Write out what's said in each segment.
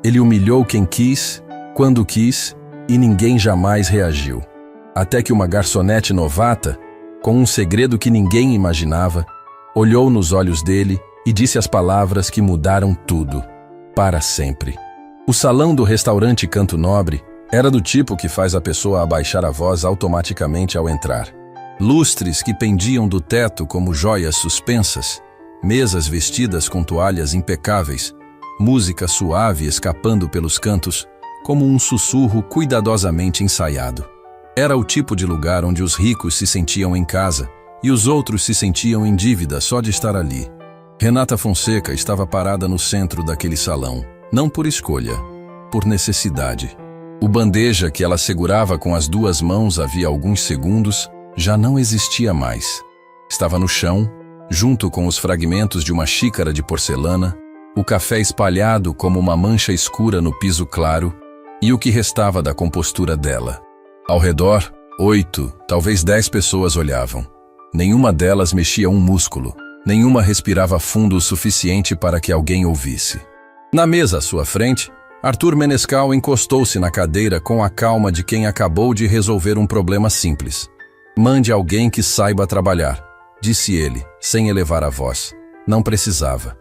Ele humilhou quem quis, quando quis, e ninguém jamais reagiu. Até que uma garçonete novata, com um segredo que ninguém imaginava, olhou nos olhos dele e disse as palavras que mudaram tudo, para sempre. O salão do restaurante Canto Nobre era do tipo que faz a pessoa abaixar a voz automaticamente ao entrar. Lustres que pendiam do teto como joias suspensas, mesas vestidas com toalhas impecáveis, música suave escapando pelos cantos, como um sussurro cuidadosamente ensaiado. Era o tipo de lugar onde os ricos se sentiam em casa e os outros se sentiam em dívida só de estar ali. Renata Fonseca estava parada no centro daquele salão, não por escolha, por necessidade. O bandeja que ela segurava com as duas mãos havia alguns segundos já não existia mais. Estava no chão, junto com os fragmentos de uma xícara de porcelana, o café espalhado como uma mancha escura no piso claro e o que restava da compostura dela. Ao redor, 8, talvez 10 pessoas olhavam. Nenhuma delas mexia um músculo, nenhuma respirava fundo o suficiente para que alguém ouvisse. Na mesa à sua frente, Arthur Menescal encostou-se na cadeira com a calma de quem acabou de resolver um problema simples. Mande alguém que saiba trabalhar, disse ele, sem elevar a voz. Não precisava.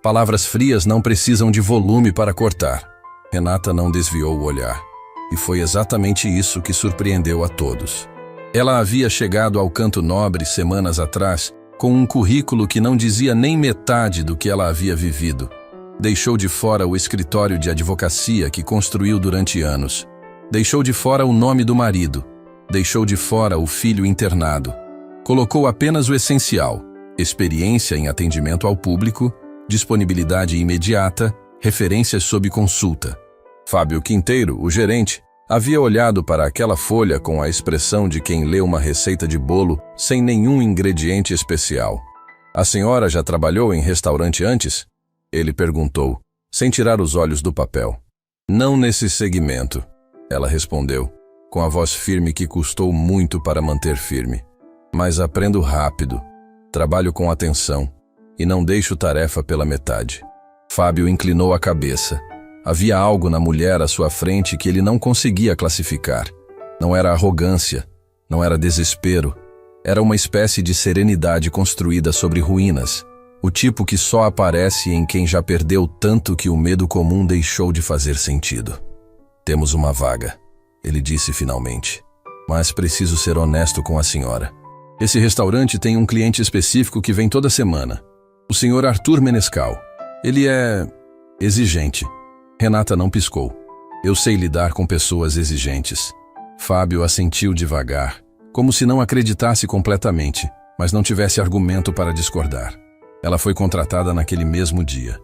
Palavras frias não precisam de volume para cortar. Renata não desviou o olhar. E foi exatamente isso que surpreendeu a todos. Ela havia chegado ao Canto Nobre semanas atrás com um currículo que não dizia nem metade do que ela havia vivido. Deixou de fora o escritório de advocacia que construiu durante anos. Deixou de fora o nome do marido. Deixou de fora o filho internado. Colocou apenas o essencial: experiência em atendimento ao público, disponibilidade imediata, referências sob consulta. Fábio Quinteiro, o gerente, havia olhado para aquela folha com a expressão de quem lê uma receita de bolo sem nenhum ingrediente especial. A senhora já trabalhou em restaurante antes? Ele perguntou, sem tirar os olhos do papel. Não nesse segmento, ela respondeu, com a voz firme que custou muito para manter firme. Mas aprendo rápido, trabalho com atenção e não deixo tarefa pela metade. Fábio inclinou a cabeça. Havia algo na mulher à sua frente que ele não conseguia classificar. Não era arrogância, não era desespero. Era uma espécie de serenidade construída sobre ruínas, o tipo que só aparece em quem já perdeu tanto que o medo comum deixou de fazer sentido. Temos uma vaga, ele disse finalmente. Mas preciso ser honesto com a senhora. Esse restaurante tem um cliente específico que vem toda semana. O senhor Arthur Menescal. Ele é exigente. Renata não piscou. Eu sei lidar com pessoas exigentes. Fábio assentiu devagar, como se não acreditasse completamente, mas não tivesse argumento para discordar. Ela foi contratada naquele mesmo dia.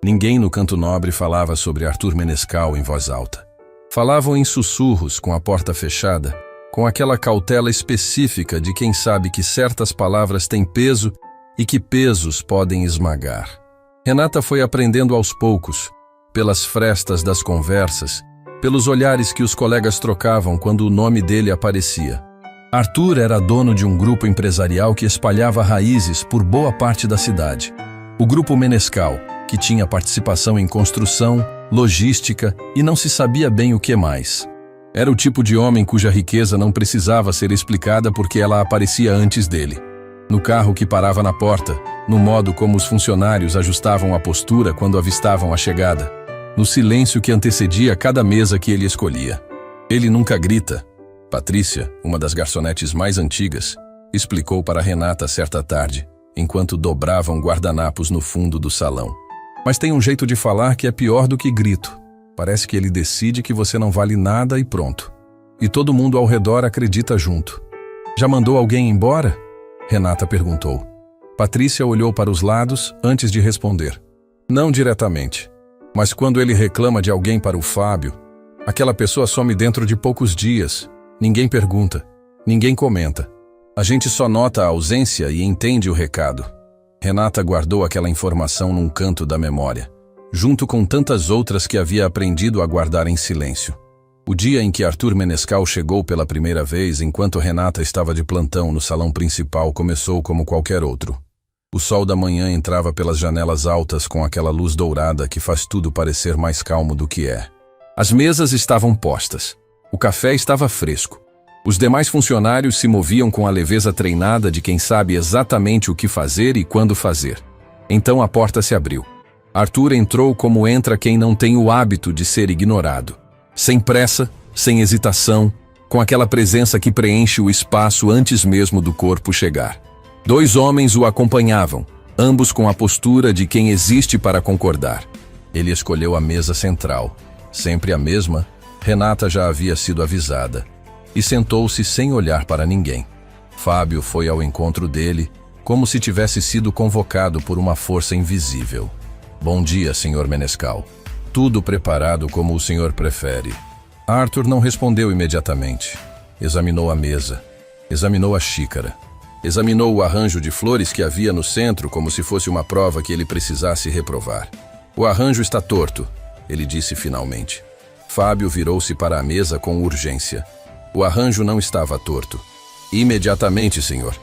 Ninguém no Canto Nobre falava sobre Arthur Menescal em voz alta. Falavam em sussurros, com a porta fechada, com aquela cautela específica de quem sabe que certas palavras têm peso e que pesos podem esmagar. Renata foi aprendendo aos poucos, pelas frestas das conversas, pelos olhares que os colegas trocavam quando o nome dele aparecia. Arthur era dono de um grupo empresarial que espalhava raízes por boa parte da cidade. O Grupo Menescal, que tinha participação em construção, logística e não se sabia bem o que mais. Era o tipo de homem cuja riqueza não precisava ser explicada porque ela aparecia antes dele. No carro que parava na porta, no modo como os funcionários ajustavam a postura quando avistavam a chegada, no silêncio que antecedia cada mesa que ele escolhia. Ele nunca grita. Patrícia, uma das garçonetes mais antigas, explicou para Renata certa tarde, enquanto dobravam guardanapos no fundo do salão. Mas tem um jeito de falar que é pior do que grito. Parece que ele decide que você não vale nada e pronto. E todo mundo ao redor acredita junto. Já mandou alguém embora? Renata perguntou. Patrícia olhou para os lados antes de responder. Não diretamente. Mas quando ele reclama de alguém para o Fábio, aquela pessoa some dentro de poucos dias. Ninguém pergunta, ninguém comenta. A gente só nota a ausência e entende o recado. Renata guardou aquela informação num canto da memória, junto com tantas outras que havia aprendido a guardar em silêncio. O dia em que Arthur Menescal chegou pela primeira vez enquanto Renata estava de plantão no salão principal começou como qualquer outro. O sol da manhã entrava pelas janelas altas com aquela luz dourada que faz tudo parecer mais calmo do que é. As mesas estavam postas. O café estava fresco. Os demais funcionários se moviam com a leveza treinada de quem sabe exatamente o que fazer e quando fazer. Então a porta se abriu. Arthur entrou como entra quem não tem o hábito de ser ignorado. Sem pressa, sem hesitação, com aquela presença que preenche o espaço antes mesmo do corpo chegar. 2 homens o acompanhavam, ambos com a postura de quem existe para concordar. Ele escolheu a mesa central, sempre a mesma. Renata já havia sido avisada, e sentou-se sem olhar para ninguém. Fábio foi ao encontro dele, como se tivesse sido convocado por uma força invisível. Bom dia, Sr. Menescal. Tudo preparado como o senhor prefere. Arthur não respondeu imediatamente. Examinou a mesa, examinou a xícara, examinou o arranjo de flores que havia no centro como se fosse uma prova que ele precisasse reprovar. O arranjo está torto, ele disse finalmente. Fábio virou-se para a mesa com urgência. O arranjo não estava torto. Imediatamente, senhor.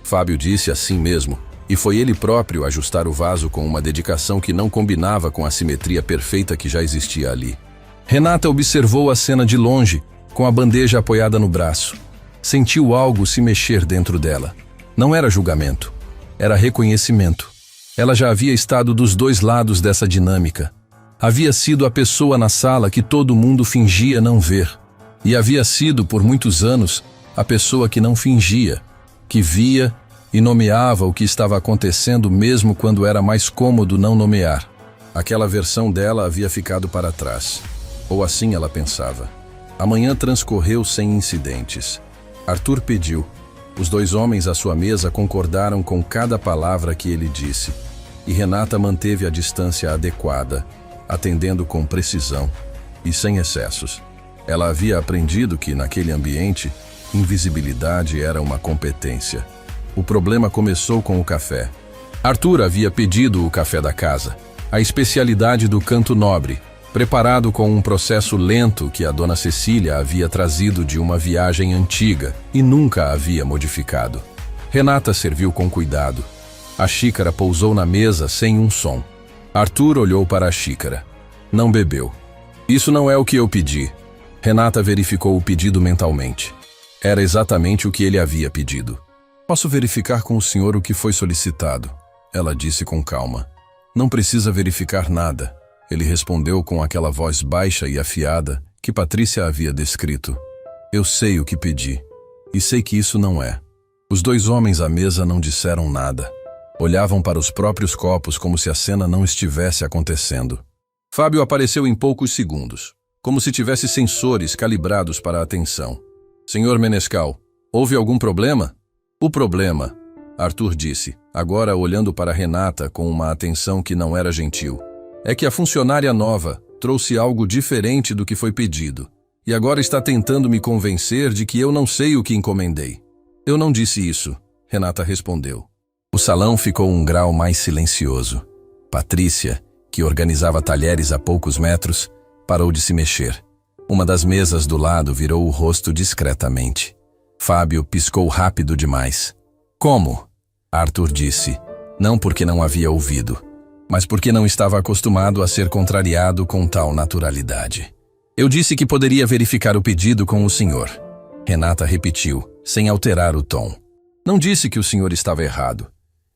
Fábio disse assim mesmo, e foi ele próprio ajustar o vaso com uma dedicação que não combinava com a simetria perfeita que já existia ali. Renata observou a cena de longe, com a bandeja apoiada no braço. Sentiu algo se mexer dentro dela. Não era julgamento, era reconhecimento. Ela já havia estado dos 2 lados dessa dinâmica. Havia sido a pessoa na sala que todo mundo fingia não ver. E havia sido, por muitos anos, a pessoa que não fingia, que via e nomeava o que estava acontecendo mesmo quando era mais cômodo não nomear. Aquela versão dela havia ficado para trás. Ou assim ela pensava. A manhã transcorreu sem incidentes. Arthur pediu. Os 2 homens à sua mesa concordaram com cada palavra que ele disse. E Renata manteve a distância adequada, atendendo com precisão e sem excessos. Ela havia aprendido que, naquele ambiente, invisibilidade era uma competência. O problema começou com o café. Arthur havia pedido o café da casa, a especialidade do Canto Nobre, preparado com um processo lento que a dona Cecília havia trazido de uma viagem antiga e nunca havia modificado. Renata serviu com cuidado. A xícara pousou na mesa sem um som. Arthur olhou para a xícara. Não bebeu. Isso não é o que eu pedi. Renata verificou o pedido mentalmente. Era exatamente o que ele havia pedido. Posso verificar com o senhor o que foi solicitado? Ela disse com calma. Não precisa verificar nada. Ele respondeu com aquela voz baixa e afiada que Patrícia havia descrito. Eu sei o que pedi. E sei que isso não é. Os 2 homens à mesa não disseram nada. Olhavam para os próprios copos como se a cena não estivesse acontecendo. Fábio apareceu em poucos segundos, como se tivesse sensores calibrados para a atenção. Senhor Menescal, houve algum problema? O problema, Arthur disse, agora olhando para Renata com uma atenção que não era gentil, é que a funcionária nova trouxe algo diferente do que foi pedido, e agora está tentando me convencer de que eu não sei o que encomendei. Eu não disse isso, Renata respondeu. O salão ficou um grau mais silencioso. Patrícia, que organizava talheres a poucos metros, parou de se mexer. Uma das mesas do lado virou o rosto discretamente. Fábio piscou rápido demais. Como? Arthur disse, não porque não havia ouvido, mas porque não estava acostumado a ser contrariado com tal naturalidade. Eu disse que poderia verificar o pedido com o senhor. Renata repetiu, sem alterar o tom. Não disse que o senhor estava errado.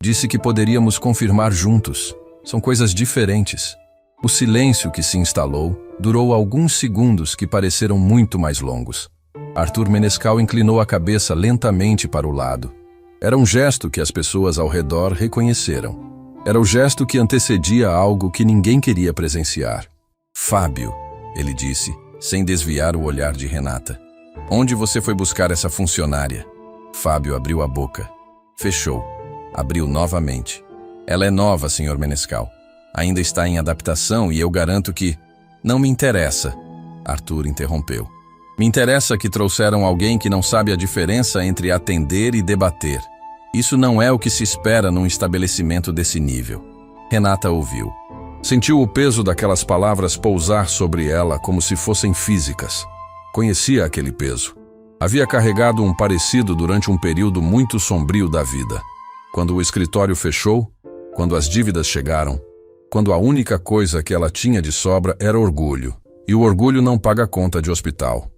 Disse que poderíamos confirmar juntos. São coisas diferentes. O silêncio que se instalou durou alguns segundos que pareceram muito mais longos. Arthur Menescal inclinou a cabeça lentamente para o lado. Era um gesto que as pessoas ao redor reconheceram. Era o gesto que antecedia algo que ninguém queria presenciar. Fábio, ele disse, sem desviar o olhar de Renata. Onde você foi buscar essa funcionária? Fábio abriu a boca. Fechou. Abriu novamente. Ela é nova, Sr. Menescal. Ainda está em adaptação e eu garanto que... Não me interessa, Arthur interrompeu. Me interessa que trouxeram alguém que não sabe a diferença entre atender e debater. Isso não é o que se espera num estabelecimento desse nível. Renata ouviu. Sentiu o peso daquelas palavras pousar sobre ela como se fossem físicas. Conhecia aquele peso. Havia carregado um parecido durante um período muito sombrio da vida. Quando o escritório fechou, quando as dívidas chegaram, quando a única coisa que ela tinha de sobra era orgulho, e o orgulho não paga conta de hospital.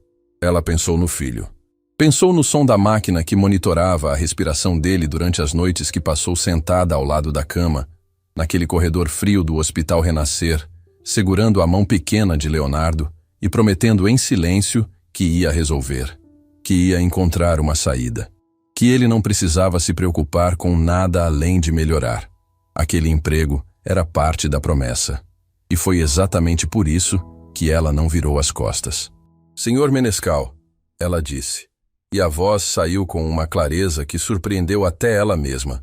Ela pensou no filho. Pensou no som da máquina que monitorava a respiração dele durante as noites que passou sentada ao lado da cama, naquele corredor frio do Hospital Renascer, segurando a mão pequena de Leonardo e prometendo em silêncio que ia resolver, que ia encontrar uma saída, que ele não precisava se preocupar com nada além de melhorar. Aquele emprego era parte da promessa. E foi exatamente por isso que ela não virou as costas. Senhor Menescal, ela disse, e a voz saiu com uma clareza que surpreendeu até ela mesma.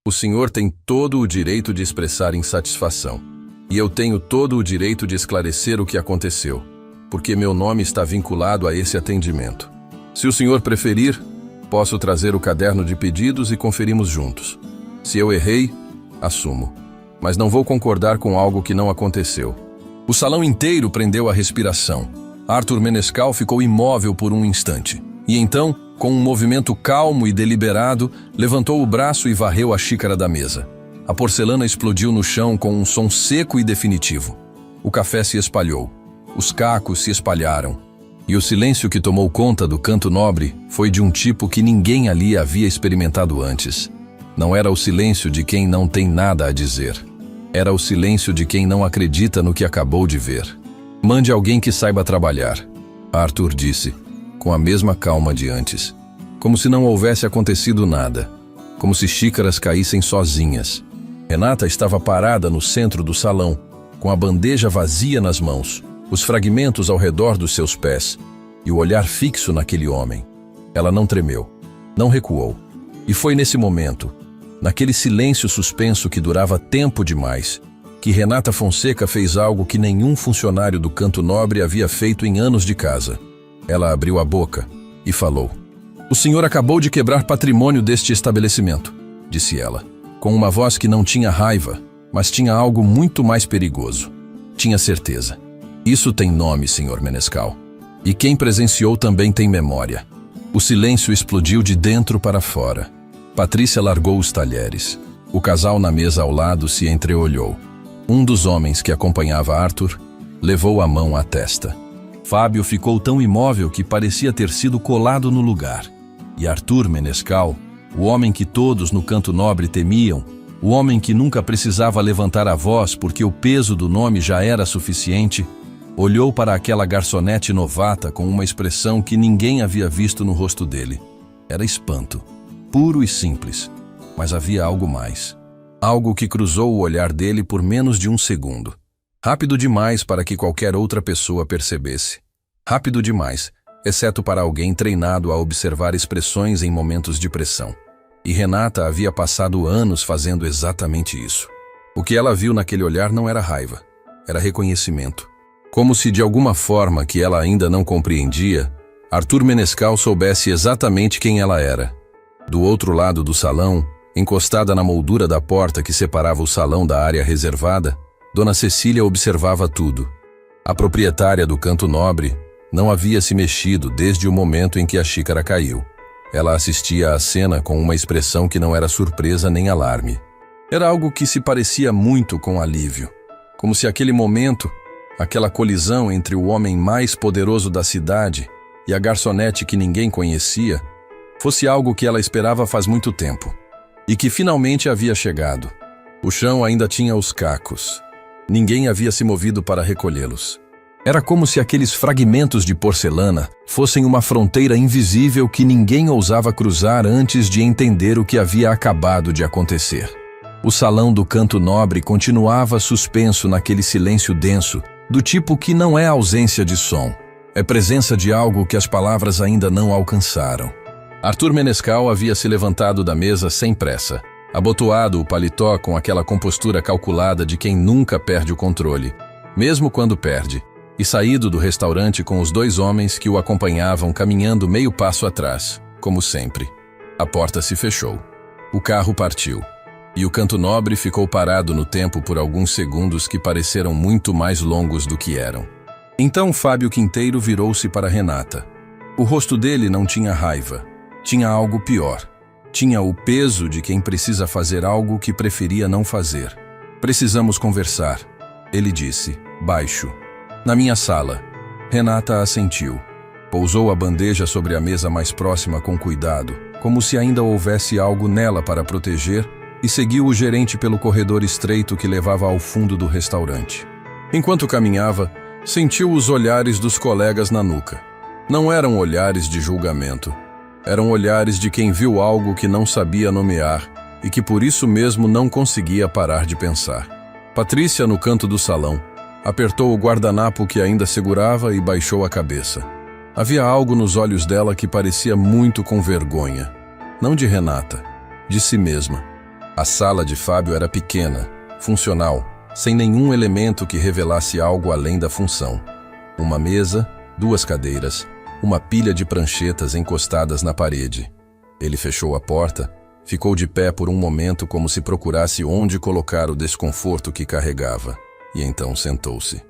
O senhor tem todo o direito de expressar insatisfação. E eu tenho todo o direito de esclarecer o que aconteceu, porque meu nome está vinculado a esse atendimento. Se o senhor preferir, posso trazer o caderno de pedidos e conferimos juntos. Se eu errei, assumo. Mas não vou concordar com algo que não aconteceu. O salão inteiro prendeu a respiração. Arthur Menescal ficou imóvel por um instante. E então, com um movimento calmo e deliberado, levantou o braço e varreu a xícara da mesa. A porcelana explodiu no chão com um som seco e definitivo. O café se espalhou. Os cacos se espalharam. E o silêncio que tomou conta do canto nobre foi de um tipo que ninguém ali havia experimentado antes. Não era o silêncio de quem não tem nada a dizer. Era o silêncio de quem não acredita no que acabou de ver. Mande alguém que saiba trabalhar, Arthur disse, com a mesma calma de antes. Como se não houvesse acontecido nada. Como se xícaras caíssem sozinhas. Renata estava parada no centro do salão, com a bandeja vazia nas mãos, os fragmentos ao redor dos seus pés, e o olhar fixo naquele homem. Ela não tremeu, não recuou. E foi nesse momento, naquele silêncio suspenso que durava tempo demais, que Renata Fonseca fez algo que nenhum funcionário do Canto Nobre havia feito em anos de casa. Ela abriu a boca e falou. O senhor acabou de quebrar patrimônio deste estabelecimento, disse ela, com uma voz que não tinha raiva, mas tinha algo muito mais perigoso. Tinha certeza. Isso tem nome, senhor Menescal. E quem presenciou também tem memória. O silêncio explodiu de dentro para fora. Patrícia largou os talheres. O casal na mesa ao lado se entreolhou. Um dos homens que acompanhava Arthur levou a mão à testa. Fábio ficou tão imóvel que parecia ter sido colado no lugar. E Arthur Menescal, o homem que todos no Canto Nobre temiam, o homem que nunca precisava levantar a voz porque o peso do nome já era suficiente, olhou para aquela garçonete novata com uma expressão que ninguém havia visto no rosto dele. Era espanto, puro e simples, mas havia algo mais. Algo que cruzou o olhar dele por menos de um segundo. Rápido demais para que qualquer outra pessoa percebesse. Rápido demais, exceto para alguém treinado a observar expressões em momentos de pressão. E Renata havia passado anos fazendo exatamente isso. O que ela viu naquele olhar não era raiva, era reconhecimento. Como se de alguma forma que ela ainda não compreendia, Arthur Menescal soubesse exatamente quem ela era. Do outro lado do salão, encostada na moldura da porta que separava o salão da área reservada, Dona Cecília observava tudo. A proprietária do Canto Nobre não havia se mexido desde o momento em que a xícara caiu. Ela assistia à cena com uma expressão que não era surpresa nem alarme. Era algo que se parecia muito com alívio. Como se aquele momento, aquela colisão entre o homem mais poderoso da cidade e a garçonete que ninguém conhecia, fosse algo que ela esperava faz muito tempo. E que finalmente havia chegado. O chão ainda tinha os cacos. Ninguém havia se movido para recolhê-los. Era como se aqueles fragmentos de porcelana fossem uma fronteira invisível que ninguém ousava cruzar antes de entender o que havia acabado de acontecer. O salão do Canto Nobre continuava suspenso naquele silêncio denso, do tipo que não é ausência de som, é presença de algo que as palavras ainda não alcançaram. Arthur Menescal havia se levantado da mesa sem pressa, abotoado o paletó com aquela compostura calculada de quem nunca perde o controle, mesmo quando perde, e saído do restaurante com os dois homens que o acompanhavam caminhando meio passo atrás, como sempre. A porta se fechou. O carro partiu. E o Canto Nobre ficou parado no tempo por alguns segundos que pareceram muito mais longos do que eram. Então Fábio Quinteiro virou-se para Renata. O rosto dele não tinha raiva. Tinha algo pior. Tinha o peso de quem precisa fazer algo que preferia não fazer. Precisamos conversar, ele disse, baixo. Na minha sala. Renata assentiu. Pousou a bandeja sobre a mesa mais próxima com cuidado, como se ainda houvesse algo nela para proteger, e seguiu o gerente pelo corredor estreito que levava ao fundo do restaurante. Enquanto caminhava, sentiu os olhares dos colegas na nuca. Não eram olhares de julgamento. Eram olhares de quem viu algo que não sabia nomear e que por isso mesmo não conseguia parar de pensar. Patrícia, no canto do salão, apertou o guardanapo que ainda segurava e baixou a cabeça. Havia algo nos olhos dela que parecia muito com vergonha. Não de Renata, de si mesma. A sala de Fábio era pequena, funcional, sem nenhum elemento que revelasse algo além da função. Uma mesa, 2 cadeiras, uma pilha de pranchetas encostadas na parede. Ele fechou a porta, ficou de pé por um momento como se procurasse onde colocar o desconforto que carregava, e então sentou-se.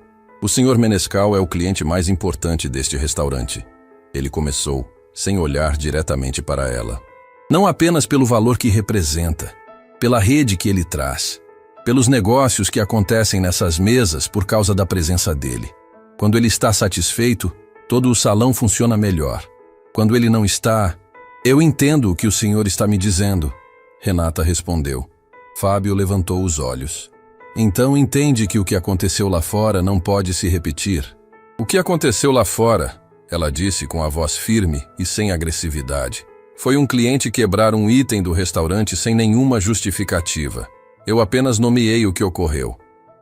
O Sr. Menescal é o cliente mais importante deste restaurante. Ele começou, sem olhar diretamente para ela. Não apenas pelo valor que representa, pela rede que ele traz, pelos negócios que acontecem nessas mesas por causa da presença dele. Quando ele está satisfeito, todo o salão funciona melhor. Quando ele não está... Eu entendo o que o senhor está me dizendo, Renata respondeu. Fábio levantou os olhos. Então entende que o que aconteceu lá fora não pode se repetir. O que aconteceu lá fora, ela disse com a voz firme e sem agressividade, foi um cliente quebrar um item do restaurante sem nenhuma justificativa. Eu apenas nomeei o que ocorreu.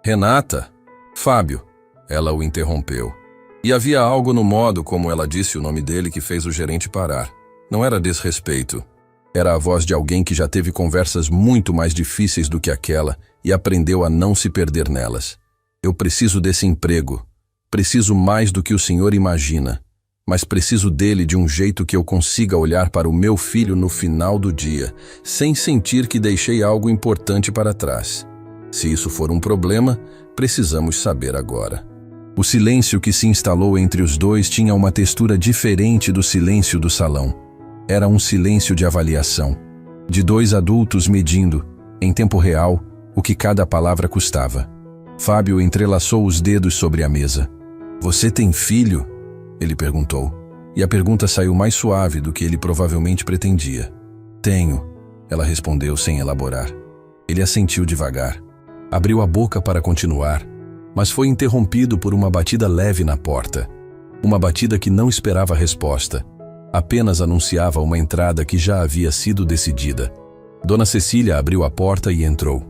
Renata? Fábio. Ela o interrompeu. E havia algo no modo como ela disse o nome dele que fez o gerente parar. Não era desrespeito. Era a voz de alguém que já teve conversas muito mais difíceis do que aquela e aprendeu a não se perder nelas. Eu preciso desse emprego. Preciso mais do que o senhor imagina. Mas preciso dele de um jeito que eu consiga olhar para o meu filho no final do dia, sem sentir que deixei algo importante para trás. Se isso for um problema, precisamos saber agora. O silêncio que se instalou entre os dois tinha uma textura diferente do silêncio do salão. Era um silêncio de avaliação, de 2 adultos medindo, em tempo real, o que cada palavra custava. Fábio entrelaçou os dedos sobre a mesa. Você tem filho? Ele perguntou, e a pergunta saiu mais suave do que ele provavelmente pretendia. Tenho, ela respondeu sem elaborar. Ele assentiu devagar. Abriu a boca para continuar, mas foi interrompido por uma batida leve na porta. Uma batida que não esperava resposta. Apenas anunciava uma entrada que já havia sido decidida. Dona Cecília abriu a porta e entrou.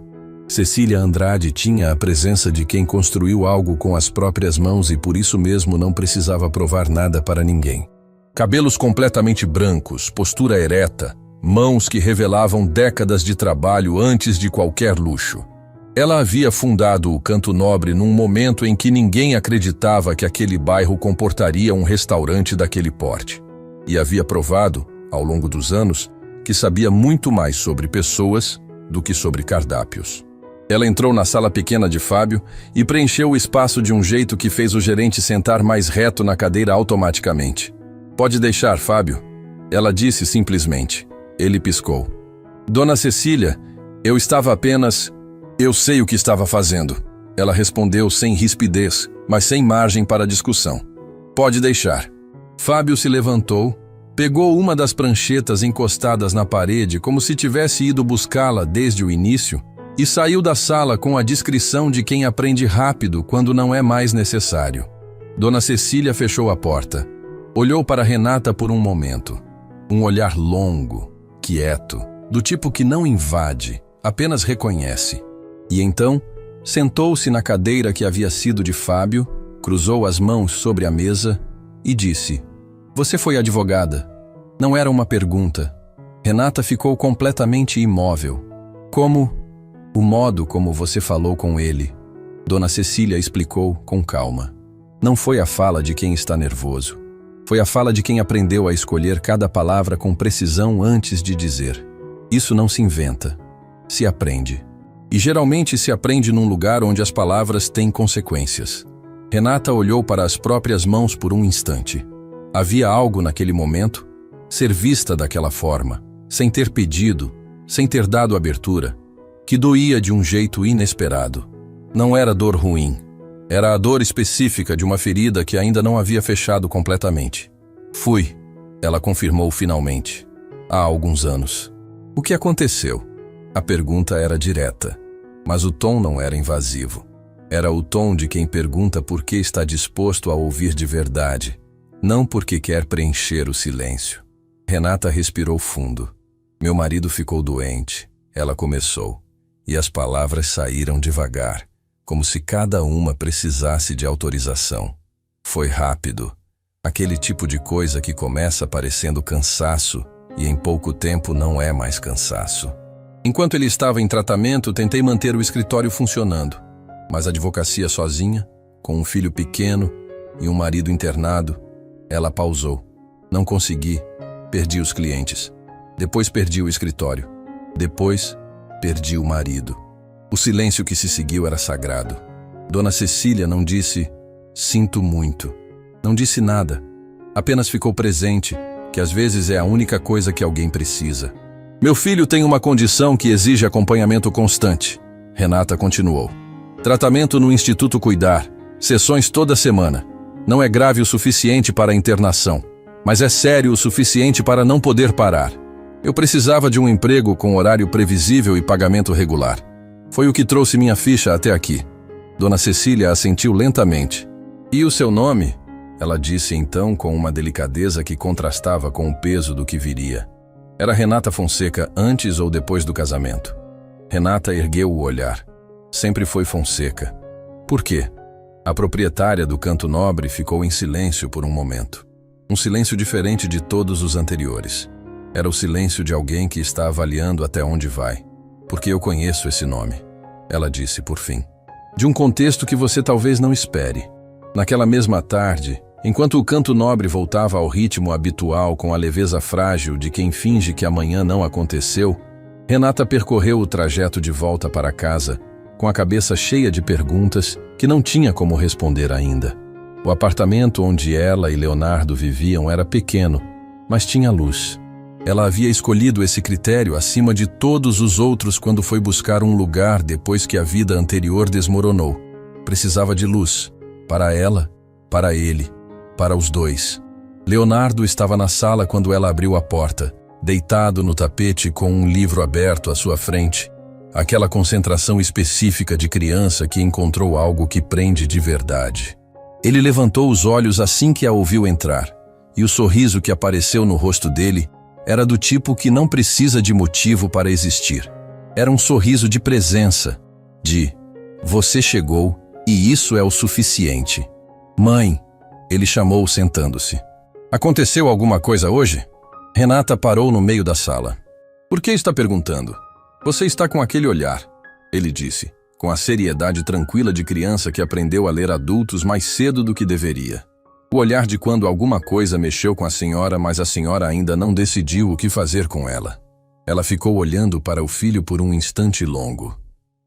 Cecília Andrade tinha a presença de quem construiu algo com as próprias mãos e por isso mesmo não precisava provar nada para ninguém. Cabelos completamente brancos, postura ereta, mãos que revelavam décadas de trabalho antes de qualquer luxo. Ela havia fundado o Canto Nobre num momento em que ninguém acreditava que aquele bairro comportaria um restaurante daquele porte. E havia provado, ao longo dos anos, que sabia muito mais sobre pessoas do que sobre cardápios. Ela entrou na sala pequena de Fábio e preencheu o espaço de um jeito que fez o gerente sentar mais reto na cadeira automaticamente. Pode deixar, Fábio, ela disse simplesmente. Ele piscou. Dona Cecília, eu estava apenas... Eu sei o que estava fazendo. Ela respondeu sem rispidez, mas sem margem para discussão. Pode deixar. Fábio se levantou, pegou uma das pranchetas encostadas na parede como se tivesse ido buscá-la desde o início e saiu da sala com a discrição de quem aprende rápido quando não é mais necessário. Dona Cecília fechou a porta. Olhou para Renata por um momento. Um olhar longo, quieto, do tipo que não invade, apenas reconhece. E então, sentou-se na cadeira que havia sido de Fábio, cruzou as mãos sobre a mesa e disse: Você foi advogada. Não era uma pergunta. Renata ficou completamente imóvel. Como? O modo como você falou com ele. Dona Cecília explicou com calma. Não foi a fala de quem está nervoso. Foi a fala de quem aprendeu a escolher cada palavra com precisão antes de dizer. Isso não se inventa. Se aprende. E geralmente se aprende num lugar onde as palavras têm consequências. Renata olhou para as próprias mãos por um instante. Havia algo naquele momento, ser vista daquela forma, sem ter pedido, sem ter dado abertura, que doía de um jeito inesperado. Não era dor ruim, era a dor específica de uma ferida que ainda não havia fechado completamente. Fui, ela confirmou finalmente, há alguns anos. O que aconteceu? A pergunta era direta, mas o tom não era invasivo. Era o tom de quem pergunta por que está disposto a ouvir de verdade, não porque quer preencher o silêncio. Renata respirou fundo. Meu marido ficou doente, ela começou, e as palavras saíram devagar, como se cada uma precisasse de autorização. Foi rápido, aquele tipo de coisa que começa parecendo cansaço e em pouco tempo não é mais cansaço. Enquanto ele estava em tratamento, tentei manter o escritório funcionando, mas a advocacia sozinha, com um filho pequeno e um marido internado, ela pausou. Não consegui, perdi os clientes. Depois perdi o escritório. Depois, perdi o marido. O silêncio que se seguiu era sagrado. Dona Cecília não disse, sinto muito. Não disse nada. Apenas ficou presente, que às vezes é a única coisa que alguém precisa. Meu filho tem uma condição que exige acompanhamento constante. Renata continuou. Tratamento no Instituto Cuidar. Sessões toda semana. Não é grave o suficiente para a internação, mas é sério o suficiente para não poder parar. Eu precisava de um emprego com horário previsível e pagamento regular. Foi o que trouxe minha ficha até aqui. Dona Cecília assentiu lentamente. E o seu nome? Ela disse então com uma delicadeza que contrastava com o peso do que viria. Era Renata Fonseca antes ou depois do casamento? Renata ergueu o olhar. Sempre foi Fonseca. Por quê? A proprietária do Canto Nobre ficou em silêncio por um momento. Um silêncio diferente de todos os anteriores. Era o silêncio de alguém que está avaliando até onde vai. Porque eu conheço esse nome, ela disse por fim. De um contexto que você talvez não espere. Naquela mesma tarde, enquanto o Canto Nobre voltava ao ritmo habitual com a leveza frágil de quem finge que amanhã não aconteceu, Renata percorreu o trajeto de volta para casa, com a cabeça cheia de perguntas que não tinha como responder ainda. O apartamento onde ela e Leonardo viviam era pequeno, mas tinha luz. Ela havia escolhido esse critério acima de todos os outros quando foi buscar um lugar depois que a vida anterior desmoronou. Precisava de luz. Para ela, para ele, para os dois. Leonardo estava na sala quando ela abriu a porta, deitado no tapete com um livro aberto à sua frente. Aquela concentração específica de criança que encontrou algo que prende de verdade. Ele levantou os olhos assim que a ouviu entrar, e o sorriso que apareceu no rosto dele era do tipo que não precisa de motivo para existir. Era um sorriso de presença, de você chegou e isso é o suficiente. Mãe, ele chamou sentando-se. Aconteceu alguma coisa hoje? Renata parou no meio da sala. Por que está perguntando? Você está com aquele olhar, ele disse, com a seriedade tranquila de criança que aprendeu a ler adultos mais cedo do que deveria. O olhar de quando alguma coisa mexeu com a senhora, mas a senhora ainda não decidiu o que fazer com ela. Ela ficou olhando para o filho por um instante longo.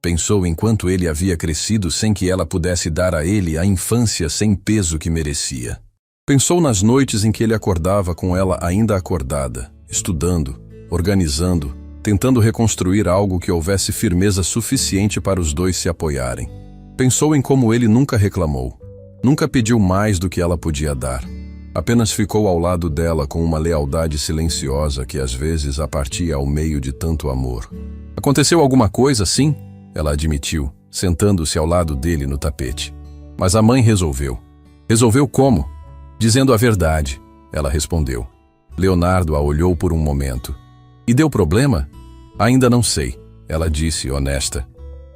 Pensou em quanto ele havia crescido sem que ela pudesse dar a ele a infância sem peso que merecia. Pensou nas noites em que ele acordava com ela ainda acordada, estudando, organizando, tentando reconstruir algo que houvesse firmeza suficiente para os dois se apoiarem. Pensou em como ele nunca reclamou. Nunca pediu mais do que ela podia dar. Apenas ficou ao lado dela com uma lealdade silenciosa que às vezes a partia ao meio de tanto amor. Aconteceu alguma coisa, sim? Ela admitiu, sentando-se ao lado dele no tapete. Mas a mãe resolveu. Resolveu como? Dizendo a verdade, ela respondeu. Leonardo a olhou por um momento. E deu problema? Ainda não sei, ela disse, honesta.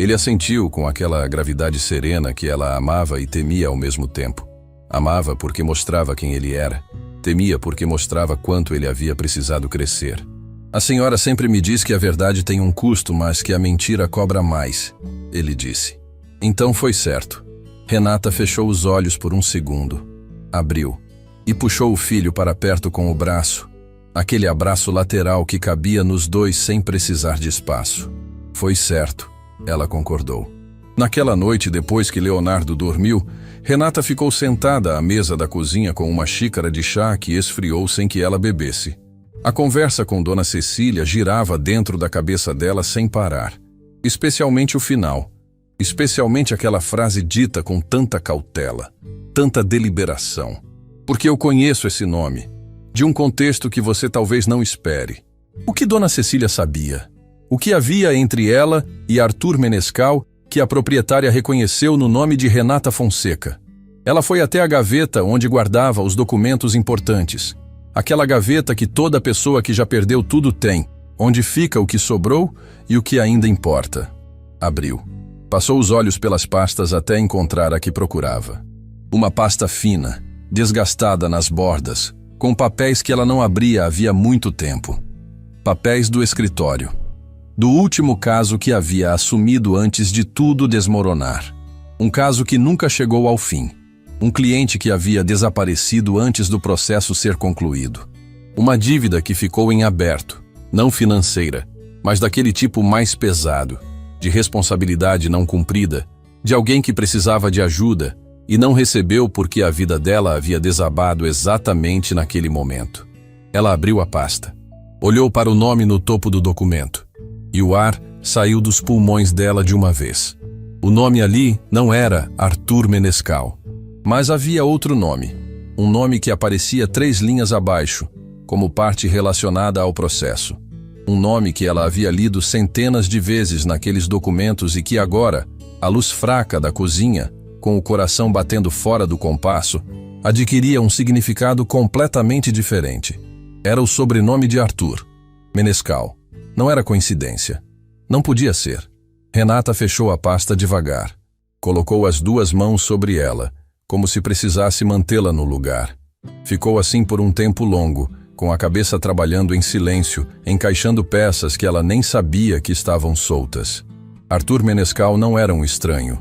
Ele assentiu com aquela gravidade serena que ela amava e temia ao mesmo tempo. Amava porque mostrava quem ele era. Temia porque mostrava quanto ele havia precisado crescer. A senhora sempre me diz que a verdade tem um custo, mas que a mentira cobra mais, ele disse. Então foi certo. Renata fechou os olhos por um segundo. Abriu. E puxou o filho para perto com o braço. Aquele abraço lateral que cabia nos dois sem precisar de espaço. Foi certo. Ela concordou. Naquela noite, depois que Leonardo dormiu, Renata ficou sentada à mesa da cozinha com uma xícara de chá que esfriou sem que ela bebesse. A conversa com Dona Cecília girava dentro da cabeça dela sem parar, especialmente o final, especialmente aquela frase dita com tanta cautela, tanta deliberação. Porque eu conheço esse nome, de um contexto que você talvez não espere. O que Dona Cecília sabia? O que havia entre ela e Arthur Menescal que a proprietária reconheceu no nome de Renata Fonseca? Ela foi até a gaveta onde guardava os documentos importantes. Aquela gaveta que toda pessoa que já perdeu tudo tem, onde fica o que sobrou e o que ainda importa. Abriu. Passou os olhos pelas pastas até encontrar a que procurava. Uma pasta fina, desgastada nas bordas, com papéis que ela não abria havia muito tempo. Papéis do escritório. Do último caso que havia assumido antes de tudo desmoronar. Um caso que nunca chegou ao fim. Um cliente que havia desaparecido antes do processo ser concluído. Uma dívida que ficou em aberto, não financeira, mas daquele tipo mais pesado, de responsabilidade não cumprida, de alguém que precisava de ajuda e não recebeu porque a vida dela havia desabado exatamente naquele momento. Ela abriu a pasta, olhou para o nome no topo do documento, e o ar saiu dos pulmões dela de uma vez. O nome ali não era Arthur Menescal. Mas havia outro nome, um nome que aparecia 3 linhas abaixo, como parte relacionada ao processo. Um nome que ela havia lido centenas de vezes naqueles documentos e que agora, à luz fraca da cozinha, com o coração batendo fora do compasso, adquiria um significado completamente diferente. Era o sobrenome de Arthur, Menescal. Não era coincidência. Não podia ser. Renata fechou a pasta devagar. Colocou as 2 mãos sobre ela, como se precisasse mantê-la no lugar. Ficou assim por um tempo longo, com a cabeça trabalhando em silêncio, encaixando peças que ela nem sabia que estavam soltas. Arthur Menescal não era um estranho.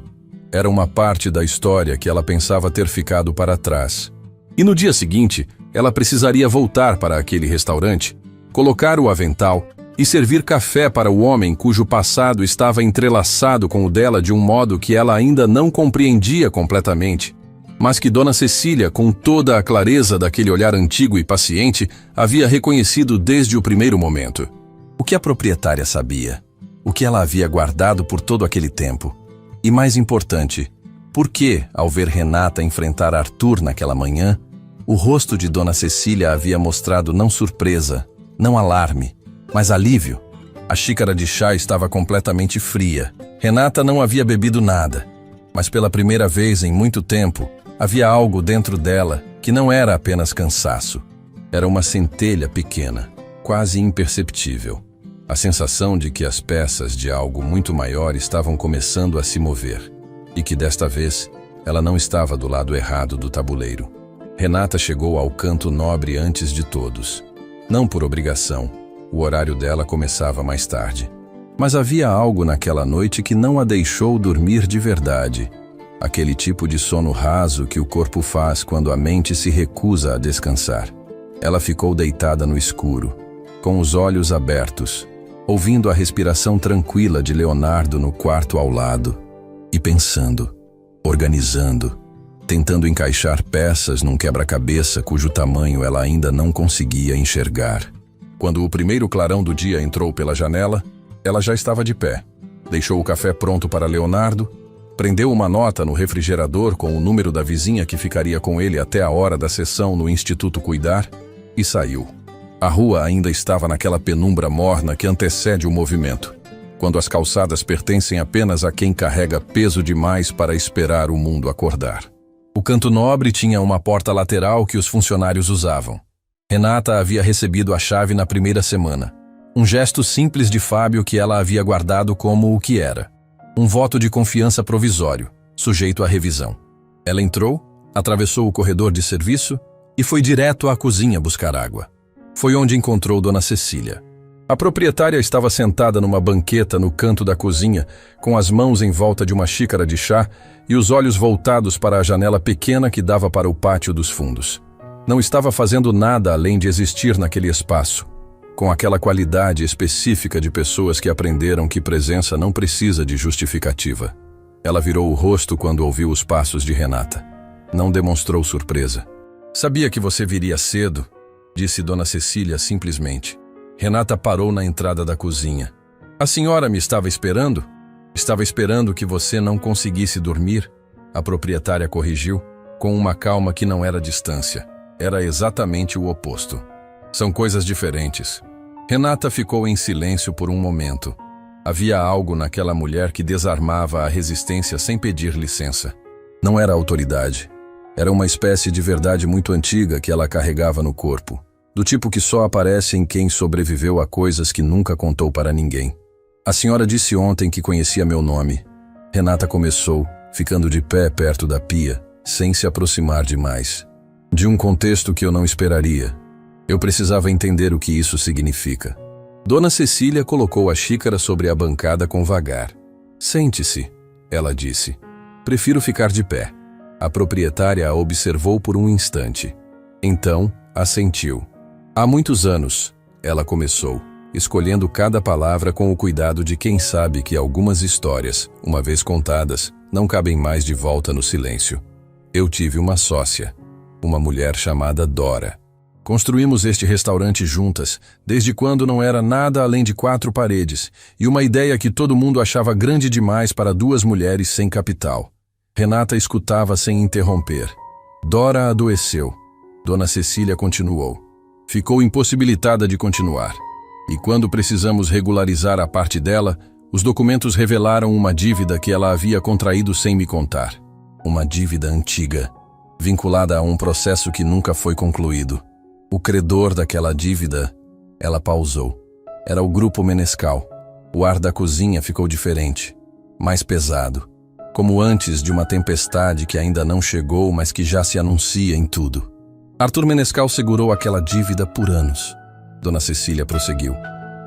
Era uma parte da história que ela pensava ter ficado para trás. E no dia seguinte, ela precisaria voltar para aquele restaurante, colocar o avental e servir café para o homem cujo passado estava entrelaçado com o dela de um modo que ela ainda não compreendia completamente, mas que Dona Cecília, com toda a clareza daquele olhar antigo e paciente, havia reconhecido desde o primeiro momento. O que a proprietária sabia? O que ela havia guardado por todo aquele tempo? E mais importante, por que, ao ver Renata enfrentar Arthur naquela manhã, o rosto de Dona Cecília havia mostrado não surpresa, não alarme, mas alívio? A xícara de chá estava completamente fria. Renata não havia bebido nada, mas pela primeira vez em muito tempo, havia algo dentro dela que não era apenas cansaço. Era uma centelha pequena, quase imperceptível. A sensação de que as peças de algo muito maior estavam começando a se mover. E que desta vez, ela não estava do lado errado do tabuleiro. Renata chegou ao canto nobre antes de todos. Não por obrigação, o horário dela começava mais tarde. Mas havia algo naquela noite que não a deixou dormir de verdade. Aquele tipo de sono raso que o corpo faz quando a mente se recusa a descansar. Ela ficou deitada no escuro, com os olhos abertos, ouvindo a respiração tranquila de Leonardo no quarto ao lado, e pensando, organizando, tentando encaixar peças num quebra-cabeça cujo tamanho ela ainda não conseguia enxergar. Quando o primeiro clarão do dia entrou pela janela, ela já estava de pé. Deixou o café pronto para Leonardo, prendeu uma nota no refrigerador com o número da vizinha que ficaria com ele até a hora da sessão no Instituto Cuidar e saiu. A rua ainda estava naquela penumbra morna que antecede o movimento, quando as calçadas pertencem apenas a quem carrega peso demais para esperar o mundo acordar. O canto nobre tinha uma porta lateral que os funcionários usavam. Renata havia recebido a chave na primeira semana. Um gesto simples de Fábio que ela havia guardado como o que era. Um voto de confiança provisório, sujeito à revisão. Ela entrou, atravessou o corredor de serviço e foi direto à cozinha buscar água. Foi onde encontrou Dona Cecília. A proprietária estava sentada numa banqueta no canto da cozinha, com as mãos em volta de uma xícara de chá e os olhos voltados para a janela pequena que dava para o pátio dos fundos. Não estava fazendo nada além de existir naquele espaço, com aquela qualidade específica de pessoas que aprenderam que presença não precisa de justificativa. Ela virou o rosto quando ouviu os passos de Renata. Não demonstrou surpresa. Sabia que você viria cedo, disse Dona Cecília simplesmente. Renata parou na entrada da cozinha. A senhora me estava esperando? Estava esperando que você não conseguisse dormir, a proprietária corrigiu, com uma calma que não era distância. Era exatamente o oposto. São coisas diferentes. Renata ficou em silêncio por um momento. Havia algo naquela mulher que desarmava a resistência sem pedir licença. Não era autoridade. Era uma espécie de verdade muito antiga que ela carregava no corpo, do tipo que só aparece em quem sobreviveu a coisas que nunca contou para ninguém. A senhora disse ontem que conhecia meu nome. Renata começou, ficando de pé perto da pia, sem se aproximar demais. De um contexto que eu não esperaria. Eu precisava entender o que isso significa. Dona Cecília colocou a xícara sobre a bancada com vagar. Sente-se, ela disse. Prefiro ficar de pé. A proprietária a observou por um instante. Então, assentiu. Há muitos anos, ela começou, escolhendo cada palavra com o cuidado de quem sabe que algumas histórias, uma vez contadas, não cabem mais de volta no silêncio. Eu tive uma sócia, uma mulher chamada Dora. Construímos este restaurante juntas, desde quando não era nada além de 4 paredes, e uma ideia que todo mundo achava grande demais para 2 mulheres sem capital. Renata escutava sem interromper. Dora adoeceu. Dona Cecília continuou. Ficou impossibilitada de continuar. E quando precisamos regularizar a parte dela, os documentos revelaram uma dívida que ela havia contraído sem me contar. Uma dívida antiga, vinculada a um processo que nunca foi concluído. O credor daquela dívida, ela pausou. Era o Grupo Menescal. O ar da cozinha ficou diferente, mais pesado, como antes de uma tempestade que ainda não chegou, mas que já se anuncia em tudo. Arthur Menescal segurou aquela dívida por anos. Dona Cecília prosseguiu.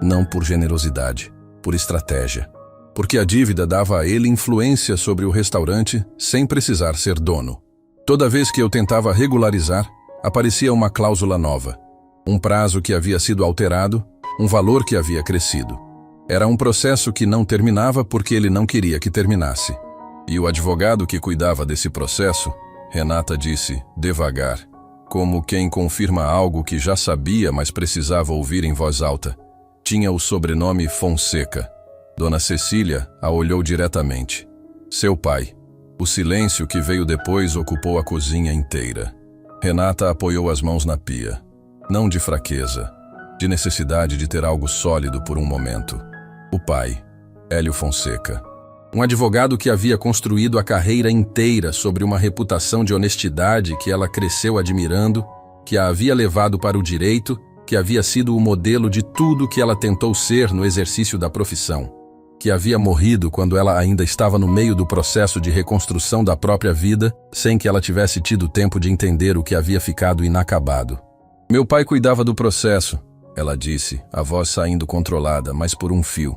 Não por generosidade, por estratégia. Porque a dívida dava a ele influência sobre o restaurante sem precisar ser dono. Toda vez que eu tentava regularizar, aparecia uma cláusula nova. Um prazo que havia sido alterado, um valor que havia crescido. Era um processo que não terminava porque ele não queria que terminasse. E o advogado que cuidava desse processo, Renata disse, devagar, como quem confirma algo que já sabia, mas precisava ouvir em voz alta, tinha o sobrenome Fonseca. Dona Cecília a olhou diretamente. Seu pai. O silêncio que veio depois ocupou a cozinha inteira. Renata apoiou as mãos na pia. Não de fraqueza, de necessidade de ter algo sólido por um momento. O pai, Hélio Fonseca. Um advogado que havia construído a carreira inteira sobre uma reputação de honestidade que ela cresceu admirando, que a havia levado para o direito, que havia sido o modelo de tudo que ela tentou ser no exercício da profissão, que havia morrido quando ela ainda estava no meio do processo de reconstrução da própria vida, sem que ela tivesse tido tempo de entender o que havia ficado inacabado. Meu pai cuidava do processo, ela disse, a voz saindo controlada, mas por um fio.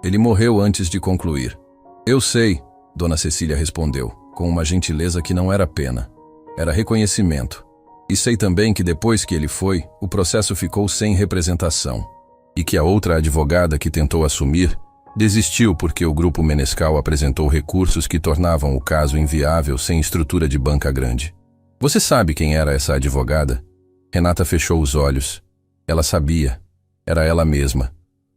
Ele morreu antes de concluir. Eu sei, Dona Cecília respondeu, com uma gentileza que não era pena. Era reconhecimento. E sei também que depois que ele foi, o processo ficou sem representação. E que a outra advogada que tentou assumir desistiu porque o Grupo Menescal apresentou recursos que tornavam o caso inviável sem estrutura de banca grande. Você sabe quem era essa advogada? Renata fechou os olhos. Ela sabia. Era ela mesma.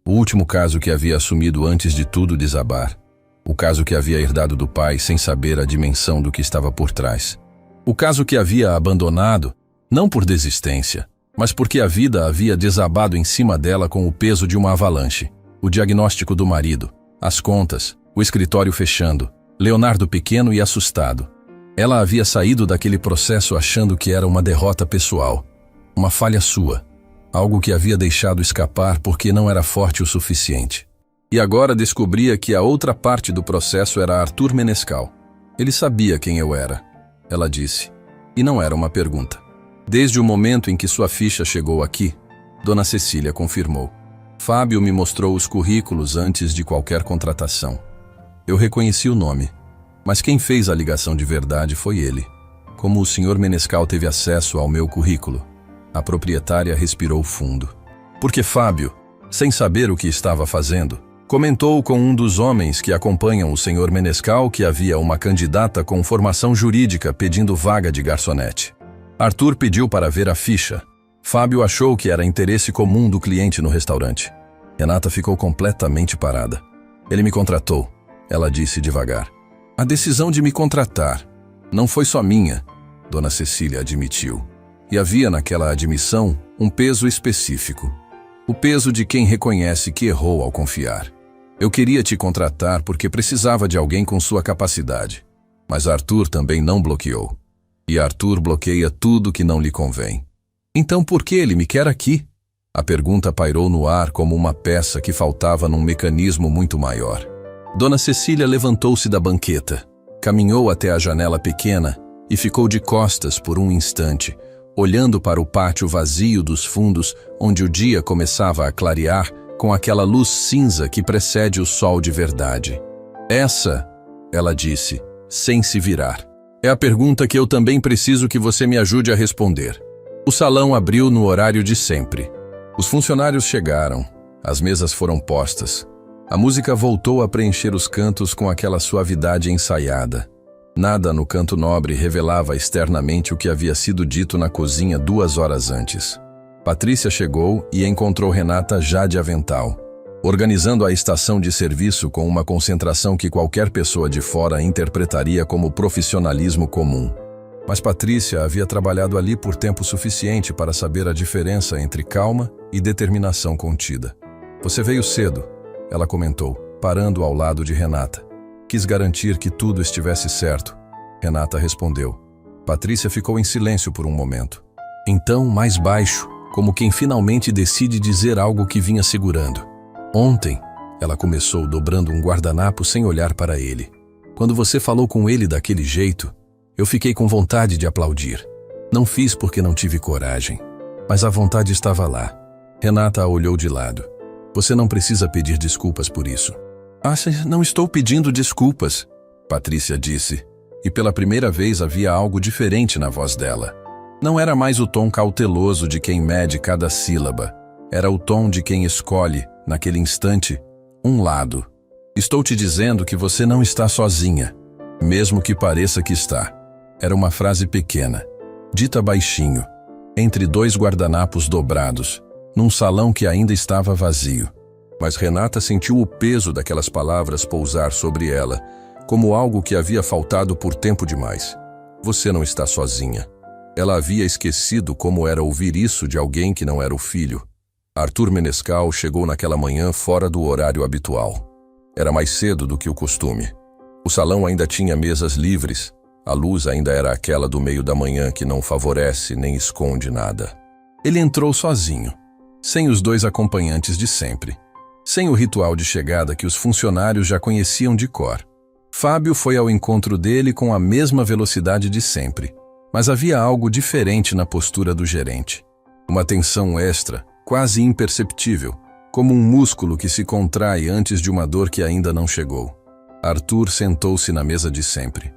O último caso que havia assumido antes de tudo desabar. O caso que havia herdado do pai sem saber a dimensão do que estava por trás. O caso que havia abandonado, não por desistência, mas porque a vida havia desabado em cima dela com o peso de uma avalanche. O diagnóstico do marido, as contas, o escritório fechando, Leonardo pequeno e assustado. Ela havia saído daquele processo achando que era uma derrota pessoal, uma falha sua, algo que havia deixado escapar porque não era forte o suficiente. E agora descobria que a outra parte do processo era Arthur Menescal. Ele sabia quem eu era, ela disse, e não era uma pergunta. Desde o momento em que sua ficha chegou aqui, Dona Cecília confirmou. Fábio me mostrou os currículos antes de qualquer contratação. Eu reconheci o nome, mas quem fez a ligação de verdade foi ele. Como o Sr. Menescal teve acesso ao meu currículo? A proprietária respirou fundo. Porque Fábio, sem saber o que estava fazendo, comentou com um dos homens que acompanham o Sr. Menescal que havia uma candidata com formação jurídica pedindo vaga de garçonete. Arthur pediu para ver a ficha. Fábio achou que era interesse comum do cliente no restaurante. Renata ficou completamente parada. Ele me contratou, ela disse devagar. A decisão de me contratar não foi só minha, Dona Cecília admitiu. E havia naquela admissão um peso específico. O peso de quem reconhece que errou ao confiar. Eu queria te contratar porque precisava de alguém com sua capacidade. Mas Arthur também não bloqueou. E Arthur bloqueia tudo que não lhe convém. Então por que ele me quer aqui? A pergunta pairou no ar como uma peça que faltava num mecanismo muito maior. Dona Cecília levantou-se da banqueta, caminhou até a janela pequena e ficou de costas por um instante, olhando para o pátio vazio dos fundos onde o dia começava a clarear com aquela luz cinza que precede o sol de verdade. Essa, ela disse, sem se virar, é a pergunta que eu também preciso que você me ajude a responder. O salão abriu no horário de sempre. Os funcionários chegaram, as mesas foram postas. A música voltou a preencher os cantos com aquela suavidade ensaiada. Nada no canto nobre revelava externamente o que havia sido dito na cozinha 2 horas antes. Patrícia chegou e encontrou Renata já de avental, organizando a estação de serviço com uma concentração que qualquer pessoa de fora interpretaria como profissionalismo comum. Mas Patrícia havia trabalhado ali por tempo suficiente para saber a diferença entre calma e determinação contida. Você veio cedo, ela comentou, parando ao lado de Renata. Quis garantir que tudo estivesse certo. Renata respondeu. Patrícia ficou em silêncio por um momento. Então, mais baixo, como quem finalmente decide dizer algo que vinha segurando. Ontem, ela começou dobrando um guardanapo sem olhar para ele. Quando você falou com ele daquele jeito, eu fiquei com vontade de aplaudir. Não fiz porque não tive coragem, mas a vontade estava lá. Renata a olhou de lado. Você não precisa pedir desculpas por isso. Não estou pedindo desculpas, Patrícia disse, e pela primeira vez havia algo diferente na voz dela. Não era mais o tom cauteloso de quem mede cada sílaba. Era o tom de quem escolhe, naquele instante, um lado. Estou te dizendo que você não está sozinha, mesmo que pareça que está. Era uma frase pequena, dita baixinho, entre 2 guardanapos dobrados, num salão que ainda estava vazio. Mas Renata sentiu o peso daquelas palavras pousar sobre ela, como algo que havia faltado por tempo demais. Você não está sozinha. Ela havia esquecido como era ouvir isso de alguém que não era o filho. Arthur Menescal chegou naquela manhã fora do horário habitual. Era mais cedo do que o costume. O salão ainda tinha mesas livres. A luz ainda era aquela do meio da manhã que não favorece nem esconde nada. Ele entrou sozinho, sem os 2 acompanhantes de sempre. Sem o ritual de chegada que os funcionários já conheciam de cor. Fábio foi ao encontro dele com a mesma velocidade de sempre, mas havia algo diferente na postura do gerente. Uma tensão extra, quase imperceptível, como um músculo que se contrai antes de uma dor que ainda não chegou. Arthur sentou-se na mesa de sempre.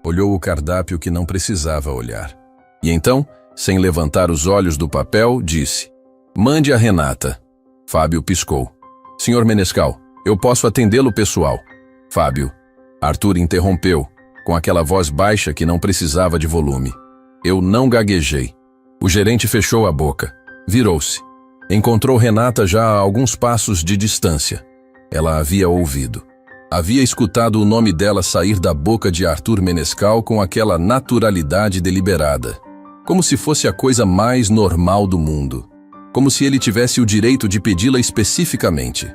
Olhou o cardápio que não precisava olhar. E então, sem levantar os olhos do papel, disse: Mande a Renata. Fábio piscou. Senhor Menescal, eu posso atendê-lo, pessoal. Fábio. Arthur interrompeu, com aquela voz baixa que não precisava de volume. Eu não gaguejei. O gerente fechou a boca. Virou-se. Encontrou Renata já a alguns passos de distância. Ela havia ouvido. Havia escutado o nome dela sair da boca de Arthur Menescal com aquela naturalidade deliberada. Como se fosse a coisa mais normal do mundo. Como se ele tivesse o direito de pedi-la especificamente.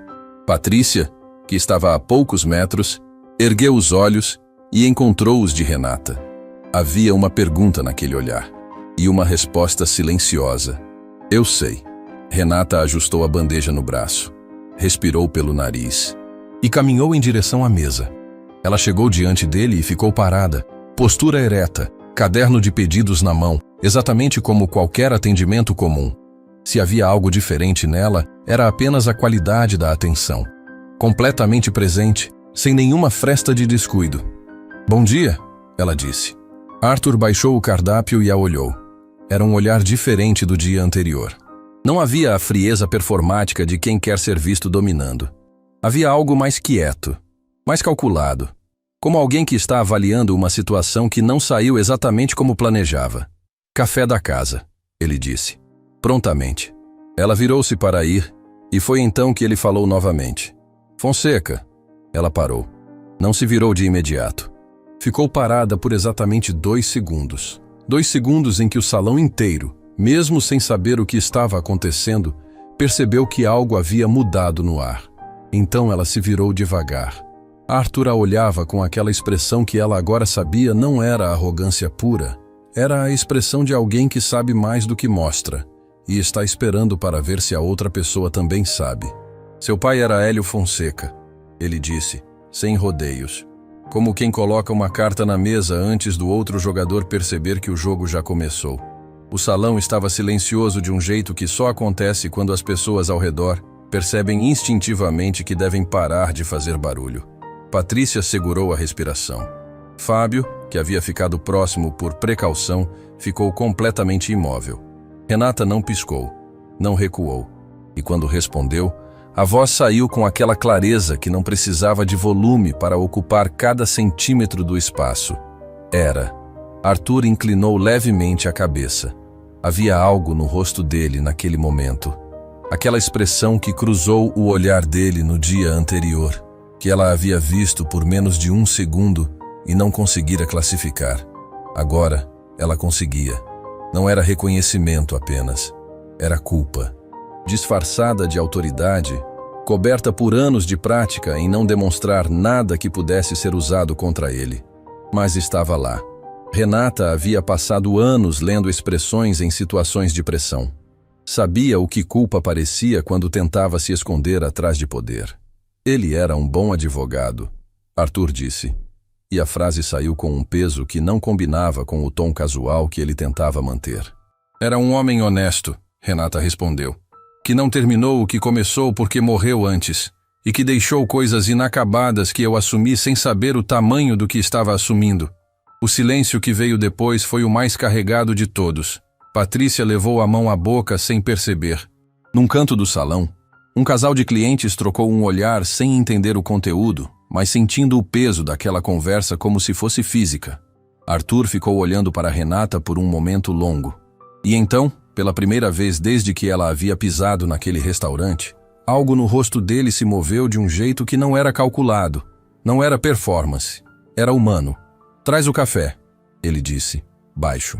Patrícia, que estava a poucos metros, ergueu os olhos e encontrou-os de Renata. Havia uma pergunta naquele olhar, e uma resposta silenciosa. Eu sei. Renata ajustou a bandeja no braço, respirou pelo nariz e caminhou em direção à mesa. Ela chegou diante dele e ficou parada, postura ereta, caderno de pedidos na mão, exatamente como qualquer atendimento comum. Se havia algo diferente nela, era apenas a qualidade da atenção. Completamente presente, sem nenhuma fresta de descuido. Bom dia, ela disse. Arthur baixou o cardápio e a olhou. Era um olhar diferente do dia anterior. Não havia a frieza performática de quem quer ser visto dominando. Havia algo mais quieto, mais calculado, como alguém que está avaliando uma situação que não saiu exatamente como planejava. Café da casa, ele disse. Prontamente. Ela virou-se para ir, e foi então que ele falou novamente. Fonseca. Ela parou. Não se virou de imediato. Ficou parada por exatamente 2 segundos. 2 segundos em que o salão inteiro, mesmo sem saber o que estava acontecendo, percebeu que algo havia mudado no ar. Então ela se virou devagar. Arthur a olhava com aquela expressão que ela agora sabia não era arrogância pura. Era a expressão de alguém que sabe mais do que mostra e está esperando para ver se a outra pessoa também sabe. Seu pai era Hélio Fonseca, ele disse, sem rodeios. Como quem coloca uma carta na mesa antes do outro jogador perceber que o jogo já começou. O salão estava silencioso de um jeito que só acontece quando as pessoas ao redor percebem instintivamente que devem parar de fazer barulho. Patrícia segurou a respiração. Fábio, que havia ficado próximo por precaução, ficou completamente imóvel. Renata não piscou, não recuou. E quando respondeu, a voz saiu com aquela clareza que não precisava de volume para ocupar cada centímetro do espaço. Era. Arthur inclinou levemente a cabeça. Havia algo no rosto dele naquele momento. Aquela expressão que cruzou o olhar dele no dia anterior, que ela havia visto por menos de 1 segundo e não conseguira classificar. Agora, ela conseguia. Não era reconhecimento apenas. Era culpa. Disfarçada de autoridade, coberta por anos de prática em não demonstrar nada que pudesse ser usado contra ele. Mas estava lá. Renata havia passado anos lendo expressões em situações de pressão. Sabia o que culpa parecia quando tentava se esconder atrás de poder. Ele era um bom advogado, Arthur disse. E a frase saiu com um peso que não combinava com o tom casual que ele tentava manter. Era um homem honesto, Renata respondeu, que não terminou o que começou porque morreu antes, e que deixou coisas inacabadas que eu assumi sem saber o tamanho do que estava assumindo. O silêncio que veio depois foi o mais carregado de todos. Patrícia levou a mão à boca sem perceber. Num canto do salão, um casal de clientes trocou um olhar sem entender o conteúdo, mas sentindo o peso daquela conversa como se fosse física. Arthur ficou olhando para Renata por um momento longo. E então, pela primeira vez desde que ela havia pisado naquele restaurante, algo no rosto dele se moveu de um jeito que não era calculado. Não era performance. Era humano. "Traz o café", ele disse, baixo.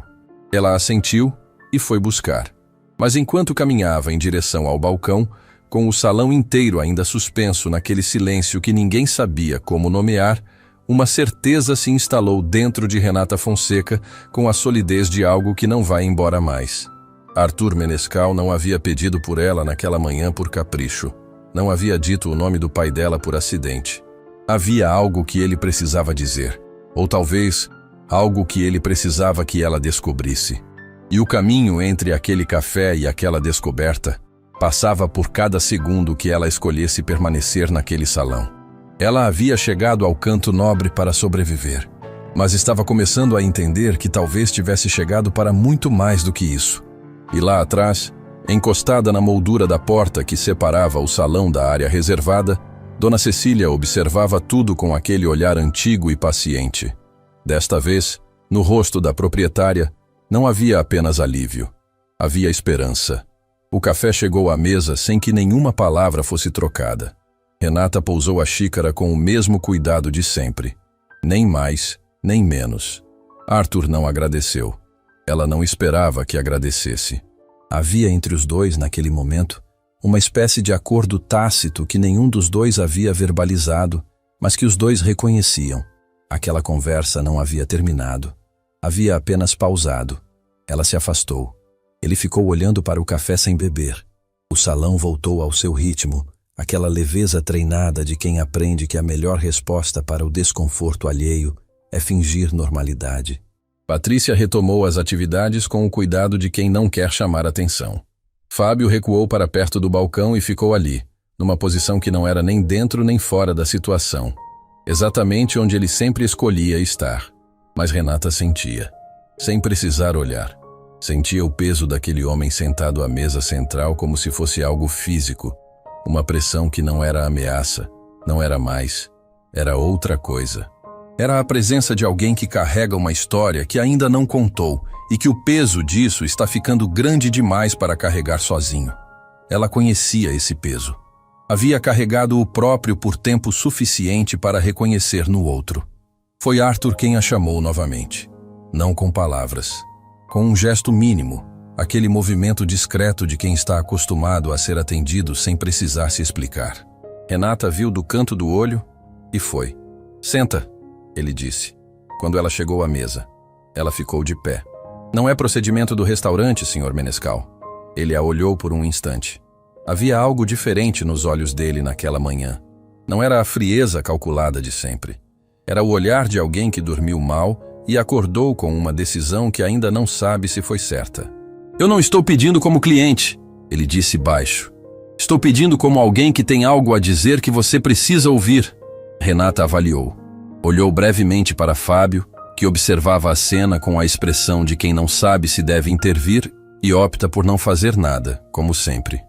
Ela assentiu e foi buscar. Mas enquanto caminhava em direção ao balcão, com o salão inteiro ainda suspenso naquele silêncio que ninguém sabia como nomear, uma certeza se instalou dentro de Renata Fonseca com a solidez de algo que não vai embora mais. Arthur Menescal não havia pedido por ela naquela manhã por capricho. Não havia dito o nome do pai dela por acidente. Havia algo que ele precisava dizer. Ou talvez, algo que ele precisava que ela descobrisse. E o caminho entre aquele café e aquela descoberta passava por cada segundo que ela escolhesse permanecer naquele salão. Ela havia chegado ao canto nobre para sobreviver, mas estava começando a entender que talvez tivesse chegado para muito mais do que isso. E lá atrás, encostada na moldura da porta que separava o salão da área reservada, Dona Cecília observava tudo com aquele olhar antigo e paciente. Desta vez, no rosto da proprietária, não havia apenas alívio. Havia esperança. O café chegou à mesa sem que nenhuma palavra fosse trocada. Renata pousou a xícara com o mesmo cuidado de sempre. Nem mais, nem menos. Arthur não agradeceu. Ela não esperava que agradecesse. Havia entre os dois, naquele momento, uma espécie de acordo tácito que nenhum dos dois havia verbalizado, mas que os dois reconheciam. Aquela conversa não havia terminado. Havia apenas pausado. Ela se afastou. Ele ficou olhando para o café sem beber. O salão voltou ao seu ritmo, aquela leveza treinada de quem aprende que a melhor resposta para o desconforto alheio é fingir normalidade. Patrícia retomou as atividades com o cuidado de quem não quer chamar atenção. Fábio recuou para perto do balcão e ficou ali, numa posição que não era nem dentro nem fora da situação. Exatamente onde ele sempre escolhia estar. Mas Renata sentia, sem precisar olhar. Sentia o peso daquele homem sentado à mesa central como se fosse algo físico. Uma pressão que não era ameaça, não era mais, era outra coisa. Era a presença de alguém que carrega uma história que ainda não contou e que o peso disso está ficando grande demais para carregar sozinho. Ela conhecia esse peso. Havia carregado o próprio por tempo suficiente para reconhecer no outro. Foi Arthur quem a chamou novamente. Não com palavras. Com um gesto mínimo, aquele movimento discreto de quem está acostumado a ser atendido sem precisar se explicar. Renata viu do canto do olho e foi. "Senta", ele disse. Quando ela chegou à mesa, ela ficou de pé. "Não é procedimento do restaurante, Sr. Menescal." Ele a olhou por um instante. Havia algo diferente nos olhos dele naquela manhã. Não era a frieza calculada de sempre. Era o olhar de alguém que dormiu mal e acordou com uma decisão que ainda não sabe se foi certa. "Eu não estou pedindo como cliente", ele disse baixo. "Estou pedindo como alguém que tem algo a dizer que você precisa ouvir." Renata avaliou. Olhou brevemente para Fábio, que observava a cena com a expressão de quem não sabe se deve intervir e opta por não fazer nada, como sempre.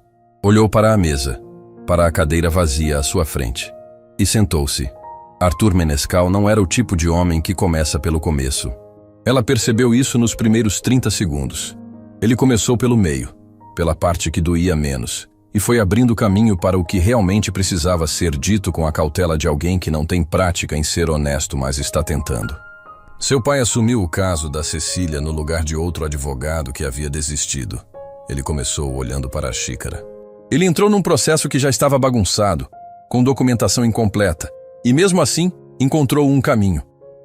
Olhou para a mesa, para a cadeira vazia à sua frente, e sentou-se. Arthur Menescal não era o tipo de homem que começa pelo começo. Ela percebeu isso nos primeiros 30 segundos. Ele começou pelo meio, pela parte que doía menos, e foi abrindo caminho para o que realmente precisava ser dito com a cautela de alguém que não tem prática em ser honesto, mas está tentando. Seu pai assumiu o caso da Cecília no lugar de outro advogado que havia desistido. Ele começou olhando para a xícara. Ele entrou num processo que já estava bagunçado, com documentação incompleta, e mesmo assim encontrou um caminho.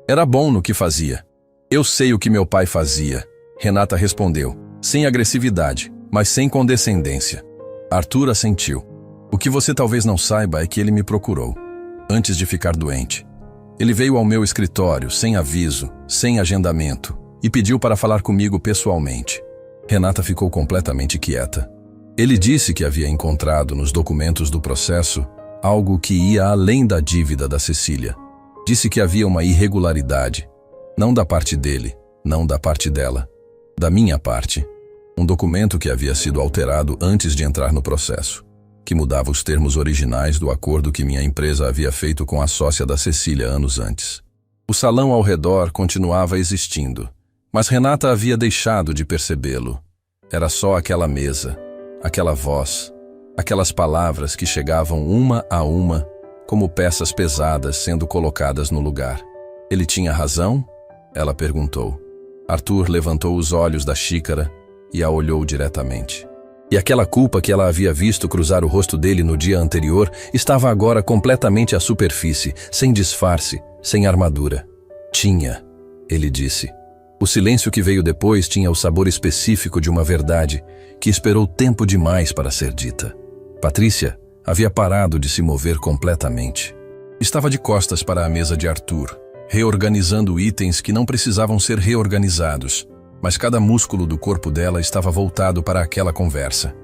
Era bom no que fazia. "Eu sei o que meu pai fazia", Renata respondeu, sem agressividade, mas sem condescendência. Arthur assentiu. "O que você talvez não saiba é que ele me procurou, antes de ficar doente. Ele veio ao meu escritório, sem aviso, sem agendamento, e pediu para falar comigo pessoalmente." Renata ficou completamente quieta. Ele disse que havia encontrado nos documentos do processo algo que ia além da dívida da Cecília. Disse que havia uma irregularidade, não da parte dele, não da parte dela, da minha parte. Um documento que havia sido alterado antes de entrar no processo, que mudava os termos originais do acordo que minha empresa havia feito com a sócia da Cecília anos antes. O salão ao redor continuava existindo, mas Renata havia deixado de percebê-lo. Era só aquela mesa, aquela voz, aquelas palavras que chegavam uma a uma, como peças pesadas sendo colocadas no lugar. "Ele tinha razão?" ela perguntou. Arthur levantou os olhos da xícara e a olhou diretamente. E aquela culpa que ela havia visto cruzar o rosto dele no dia anterior estava agora completamente à superfície, sem disfarce, sem armadura. "Tinha", ele disse. O silêncio que veio depois tinha o sabor específico de uma verdade que esperou tempo demais para ser dita. Patrícia havia parado de se mover completamente. Estava de costas para a mesa de Arthur, reorganizando itens que não precisavam ser reorganizados, mas cada músculo do corpo dela estava voltado para aquela conversa.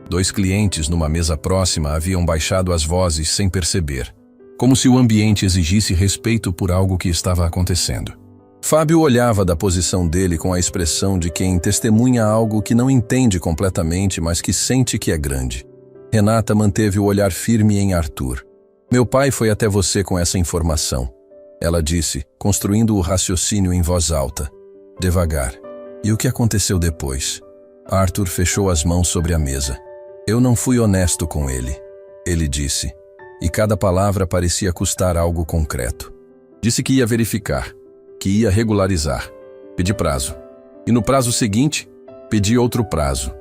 2 clientes numa mesa próxima haviam baixado as vozes sem perceber, como se o ambiente exigisse respeito por algo que estava acontecendo. Fábio olhava da posição dele com a expressão de quem testemunha algo que não entende completamente, mas que sente que é grande. Renata manteve o olhar firme em Arthur. "Meu pai foi até você com essa informação", ela disse, construindo o raciocínio em voz alta, devagar. "E o que aconteceu depois?" Arthur fechou as mãos sobre a mesa. "Eu não fui honesto com ele disse, e cada palavra parecia custar algo concreto. Disse que ia verificar, que ia regularizar. Pedi prazo. E no prazo seguinte, pedi outro prazo.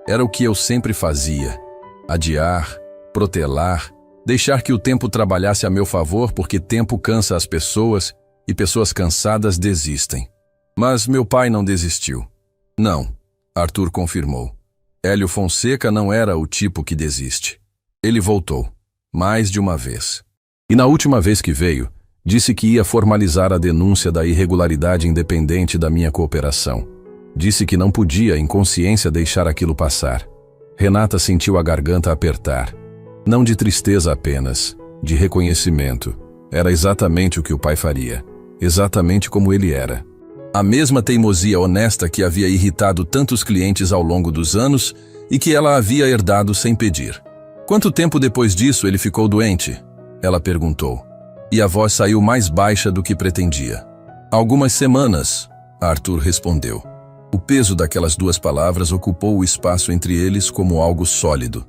Era o que eu sempre fazia. Adiar, protelar, deixar que o tempo trabalhasse a meu favor, porque tempo cansa as pessoas e pessoas cansadas desistem. Mas meu pai não desistiu." "Não", Arthur confirmou. "Hélio Fonseca não era o tipo que desiste. Ele voltou, mais de uma vez. E na última vez que veio, disse que ia formalizar a denúncia da irregularidade independente da minha cooperação. Disse que não podia, em consciência, deixar aquilo passar." Renata sentiu a garganta apertar. Não de tristeza apenas, de reconhecimento. Era exatamente o que o pai faria. Exatamente como ele era. A mesma teimosia honesta que havia irritado tantos clientes ao longo dos anos e que ela havia herdado sem pedir. "Quanto tempo depois disso ele ficou doente?" ela perguntou. e a voz saiu mais baixa do que pretendia. Algumas semanas, Arthur respondeu. O peso daquelas duas palavras ocupou o espaço entre eles como algo sólido.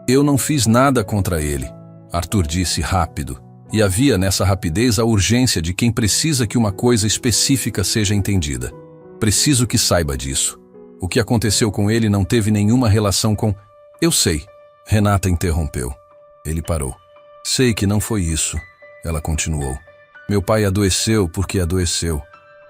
Eu não fiz nada contra ele, Arthur disse rápido, e havia nessa rapidez a urgência de quem precisa que uma coisa específica seja entendida. Preciso que saiba disso. O que aconteceu com ele não teve nenhuma relação com... Eu sei, Renata interrompeu. Ele parou. Sei que não foi isso, ela continuou. Meu pai adoeceu porque adoeceu.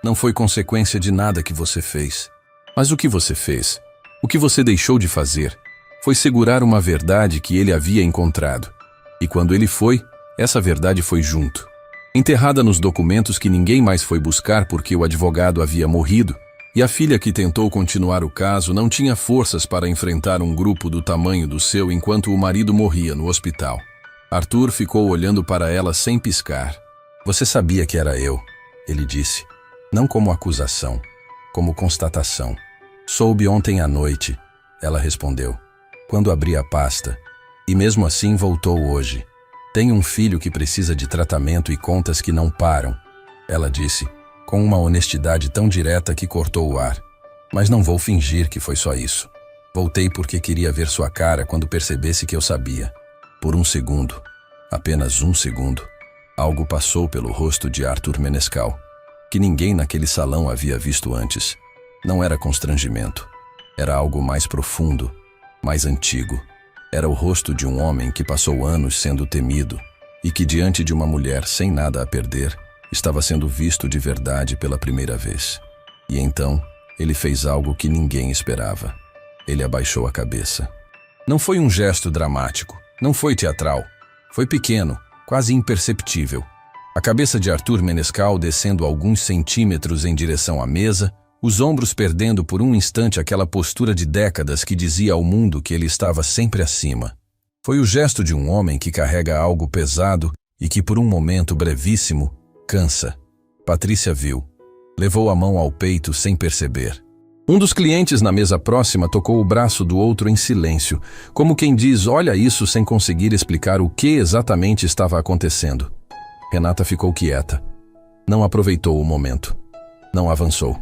Não foi consequência de nada que você fez. Mas o que você fez? O que você deixou de fazer? Foi segurar uma verdade que ele havia encontrado. E quando ele foi, essa verdade foi junto. Enterrada nos documentos que ninguém mais foi buscar porque o advogado havia morrido, e a filha que tentou continuar o caso não tinha forças para enfrentar um grupo do tamanho do seu enquanto o marido morria no hospital. Arthur ficou olhando para ela sem piscar. Você sabia que era eu, ele disse. Não como acusação, como constatação. Soube ontem à noite, ela respondeu, quando abri a pasta. E mesmo assim voltou hoje. Tenho um filho que precisa de tratamento e contas que não param, ela disse, com uma honestidade tão direta que cortou o ar. Mas não vou fingir que foi só isso. Voltei porque queria ver sua cara quando percebesse que eu sabia. Por um segundo, apenas um segundo, algo passou pelo rosto de Arthur Menescal, que ninguém naquele salão havia visto antes. Não era constrangimento. Era algo mais profundo, mais antigo. Era o rosto de um homem que passou anos sendo temido e que, diante de uma mulher sem nada a perder, estava sendo visto de verdade pela primeira vez. E então, ele fez algo que ninguém esperava. Ele abaixou a cabeça. Não foi um gesto dramático, não foi teatral. Foi pequeno, quase imperceptível. A cabeça de Arthur Menescal descendo alguns centímetros em direção à mesa, os ombros perdendo por um instante aquela postura de décadas que dizia ao mundo que ele estava sempre acima. Foi o gesto de um homem que carrega algo pesado e que por um momento brevíssimo cansa. Patrícia viu. Levou a mão ao peito sem perceber. Um dos clientes na mesa próxima tocou o braço do outro em silêncio, como quem diz, olha isso, sem conseguir explicar o que exatamente estava acontecendo. Renata ficou quieta. Não aproveitou o momento. Não avançou.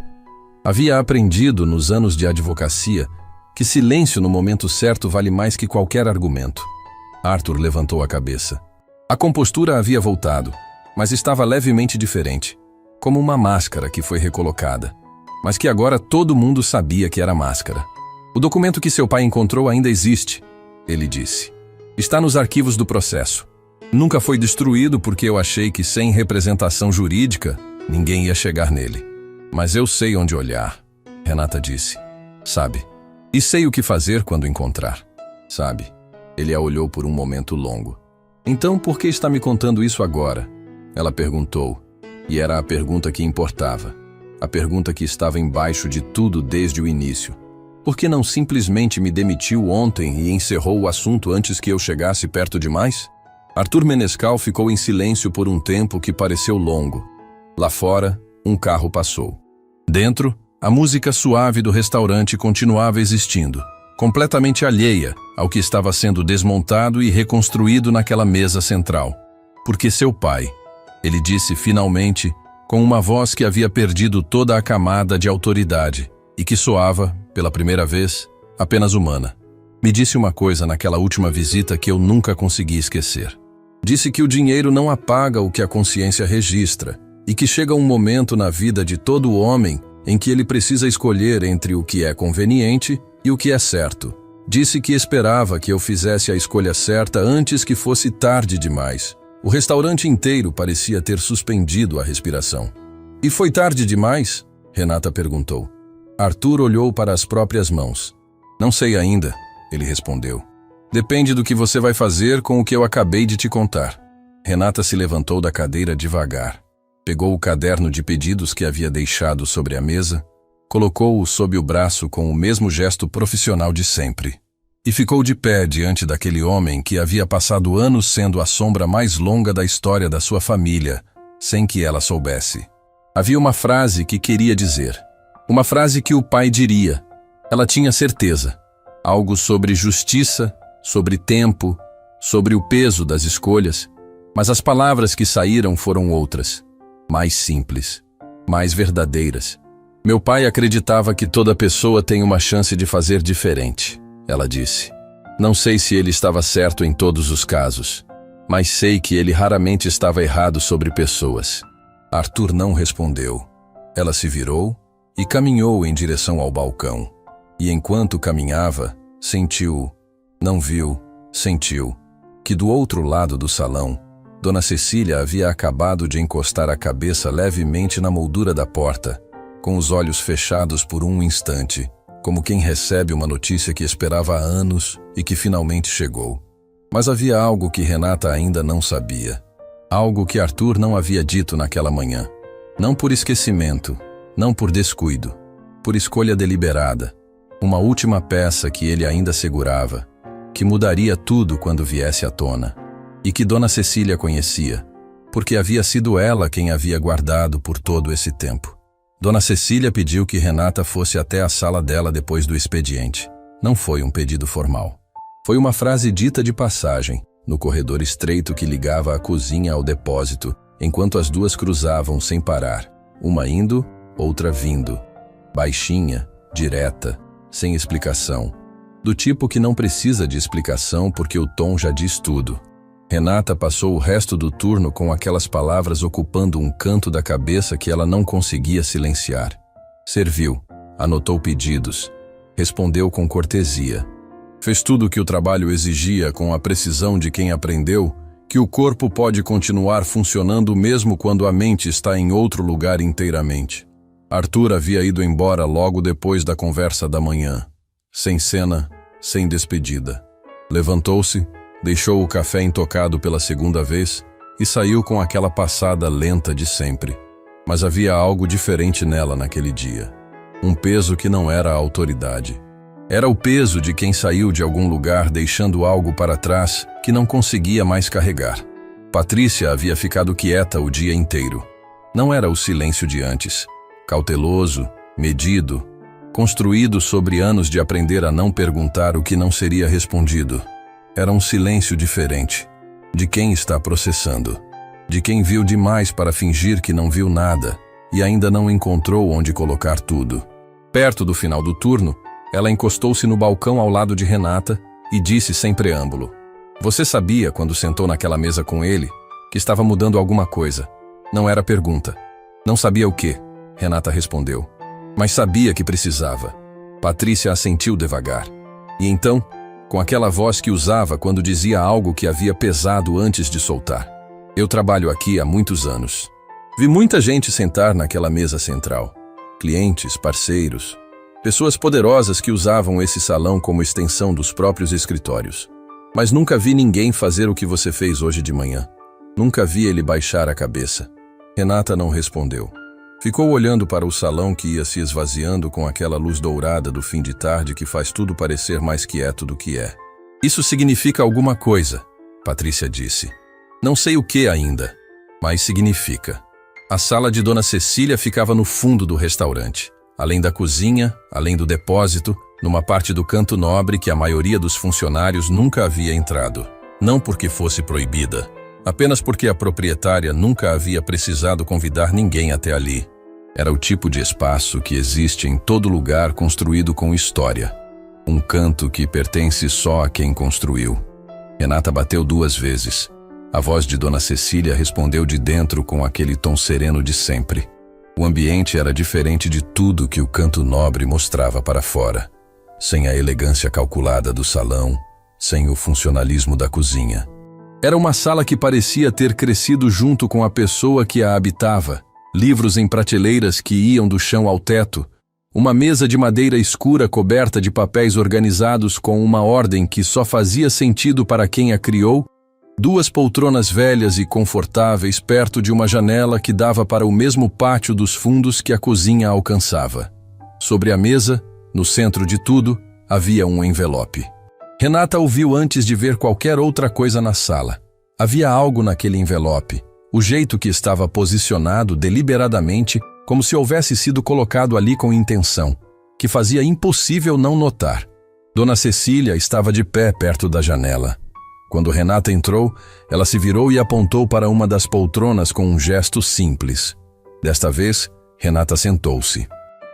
Havia aprendido, nos anos de advocacia, que silêncio no momento certo vale mais que qualquer argumento. Arthur levantou a cabeça. A compostura havia voltado, mas estava levemente diferente, como uma máscara que foi recolocada, mas que agora todo mundo sabia que era máscara. O documento que seu pai encontrou ainda existe, ele disse. Está nos arquivos do processo. Nunca foi destruído porque eu achei que sem representação jurídica, ninguém ia chegar nele. Mas eu sei onde olhar, Renata disse. Sabe? E sei o que fazer quando encontrar. Sabe? Ele a olhou por um momento longo. Então por que está me contando isso agora? Ela perguntou. E era a pergunta que importava. A pergunta que estava embaixo de tudo desde o início. Por que não simplesmente me demitiu ontem e encerrou o assunto antes que eu chegasse perto demais? Arthur Menescal ficou em silêncio por um tempo que pareceu longo. Lá fora, um carro passou. Dentro, a música suave do restaurante continuava existindo, completamente alheia ao que estava sendo desmontado e reconstruído naquela mesa central. Porque seu pai, ele disse finalmente, com uma voz que havia perdido toda a camada de autoridade e que soava, pela primeira vez, apenas humana. Me disse uma coisa naquela última visita que eu nunca consegui esquecer. Disse que o dinheiro não apaga o que a consciência registra e que chega um momento na vida de todo homem em que ele precisa escolher entre o que é conveniente e o que é certo. Disse que esperava que eu fizesse a escolha certa antes que fosse tarde demais. O restaurante inteiro parecia ter suspendido a respiração. E foi tarde demais? Renata perguntou. Arthur olhou para as próprias mãos. Não sei ainda, ele respondeu. Depende do que você vai fazer com o que eu acabei de te contar. Renata se levantou da cadeira devagar. Pegou o caderno de pedidos que havia deixado sobre a mesa, colocou-o sob o braço com o mesmo gesto profissional de sempre. E ficou de pé diante daquele homem que havia passado anos sendo a sombra mais longa da história da sua família, sem que ela soubesse. Havia uma frase que queria dizer. Uma frase que o pai diria. Ela tinha certeza. Algo sobre justiça, sobre tempo, sobre o peso das escolhas, Mas as palavras que saíram foram outras, mais simples, mais verdadeiras. Meu pai acreditava que toda pessoa tem uma chance de fazer diferente, ela disse. Não sei se ele estava certo em todos os casos, mas sei que ele raramente estava errado sobre pessoas. Arthur não respondeu. Ela se virou e caminhou em direção ao balcão. E enquanto caminhava, sentiu, não viu, sentiu, que do outro lado do salão, Dona Cecília havia acabado de encostar a cabeça levemente na moldura da porta, com os olhos fechados por um instante, como quem recebe uma notícia que esperava há anos e que finalmente chegou. Mas havia algo que Renata ainda não sabia. Algo que Arthur não havia dito naquela manhã. Não por esquecimento, não por descuido, por escolha deliberada. Uma última peça que ele ainda segurava, que mudaria tudo quando viesse à tona. E que Dona Cecília conhecia, porque havia sido ela quem havia guardado por todo esse tempo. Dona Cecília pediu que Renata fosse até a sala dela depois do expediente. Não foi um pedido formal. Foi uma frase dita de passagem, no corredor estreito que ligava a cozinha ao depósito, enquanto as duas cruzavam sem parar, uma indo, outra vindo. Baixinha, direta, sem explicação. Do tipo que não precisa de explicação porque o tom já diz tudo. Renata passou o resto do turno com aquelas palavras ocupando um canto da cabeça que ela não conseguia silenciar. Serviu, anotou pedidos, respondeu com cortesia. Fez tudo o que o trabalho exigia com a precisão de quem aprendeu que o corpo pode continuar funcionando mesmo quando a mente está em outro lugar inteiramente. Arthur havia ido embora logo depois da conversa da manhã, sem cena, sem despedida. Levantou-se, deixou o café intocado pela segunda vez e saiu com aquela passada lenta de sempre. Mas havia algo diferente nela naquele dia. Um peso que não era a autoridade. Era o peso de quem saiu de algum lugar deixando algo para trás que não conseguia mais carregar. Patrícia havia ficado quieta o dia inteiro. Não era o silêncio de antes, cauteloso, medido, construído sobre anos de aprender a não perguntar o que não seria respondido. Era um silêncio diferente, de quem está processando, de quem viu demais para fingir que não viu nada e ainda não encontrou onde colocar tudo. Perto do final do turno, ela encostou-se no balcão ao lado de Renata e disse sem preâmbulo: "Você sabia, quando sentou naquela mesa com ele, que estava mudando alguma coisa. Não era pergunta. Não sabia o quê?" Renata respondeu. "Mas sabia que precisava." Patrícia assentiu devagar. E então, com aquela voz que usava quando dizia algo que havia pesado antes de soltar: "Eu trabalho aqui há muitos anos. Vi muita gente sentar naquela mesa central. Clientes, parceiros, pessoas poderosas que usavam esse salão como extensão dos próprios escritórios. Mas nunca vi ninguém fazer o que você fez hoje de manhã. Nunca vi ele baixar a cabeça." Renata não respondeu. Ficou olhando para o salão que ia se esvaziando com aquela luz dourada do fim de tarde que faz tudo parecer mais quieto do que é. "Isso significa alguma coisa", Patrícia disse. "Não sei o que ainda, mas significa." A sala de Dona Cecília ficava no fundo do restaurante, além da cozinha, além do depósito, numa parte do canto nobre que a maioria dos funcionários nunca havia entrado. Não porque fosse proibida, apenas porque a proprietária nunca havia precisado convidar ninguém até ali. Era o tipo de espaço que existe em todo lugar construído com história. Um canto que pertence só a quem construiu. Renata bateu 2 vezes. A voz de Dona Cecília respondeu de dentro com aquele tom sereno de sempre. O ambiente era diferente de tudo que o canto nobre mostrava para fora. Sem a elegância calculada do salão, sem o funcionalismo da cozinha. Era uma sala que parecia ter crescido junto com a pessoa que a habitava. Livros em prateleiras que iam do chão ao teto. Uma mesa de madeira escura coberta de papéis organizados com uma ordem que só fazia sentido para quem a criou. 2 poltronas velhas e confortáveis perto de uma janela que dava para o mesmo pátio dos fundos que a cozinha alcançava. Sobre a mesa, no centro de tudo, havia um envelope. Renata o viu antes de ver qualquer outra coisa na sala. Havia algo naquele envelope, o jeito que estava posicionado deliberadamente, como se houvesse sido colocado ali com intenção, que fazia impossível não notar. Dona Cecília estava de pé perto da janela. Quando Renata entrou, ela se virou e apontou para uma das poltronas com um gesto simples. Desta vez, Renata sentou-se.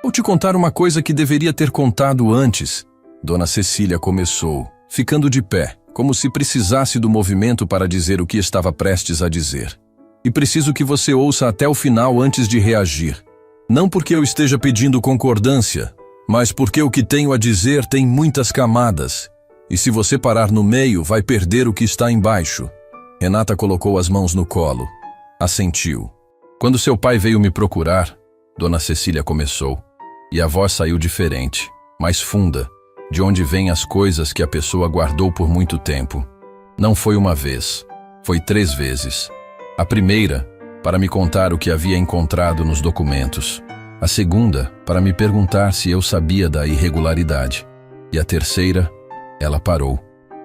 Vou te contar uma coisa que deveria ter contado antes. Dona Cecília começou, ficando de pé, como se precisasse do movimento para dizer o que estava prestes a dizer. E preciso que você ouça até o final antes de reagir. Não porque eu esteja pedindo concordância, mas porque o que tenho a dizer tem muitas camadas. E se você parar no meio, vai perder o que está embaixo. Renata colocou as mãos no colo. Assentiu. Quando seu pai veio me procurar, Dona Cecília começou, e a voz saiu diferente, mais funda, de onde vêm as coisas que a pessoa guardou por muito tempo. Não foi uma vez, foi 3 vezes. A primeira, para me contar o que havia encontrado nos documentos. A segunda, para me perguntar se eu sabia da irregularidade. E a terceira, ela parou,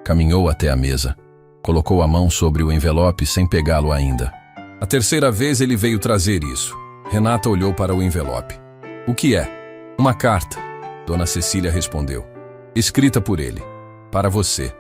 caminhou até a mesa, colocou a mão sobre o envelope sem pegá-lo ainda. A terceira vez ele veio trazer isso. Renata olhou para o envelope. O que é? Uma carta, Dona Cecília respondeu. Escrita por ele. Para você.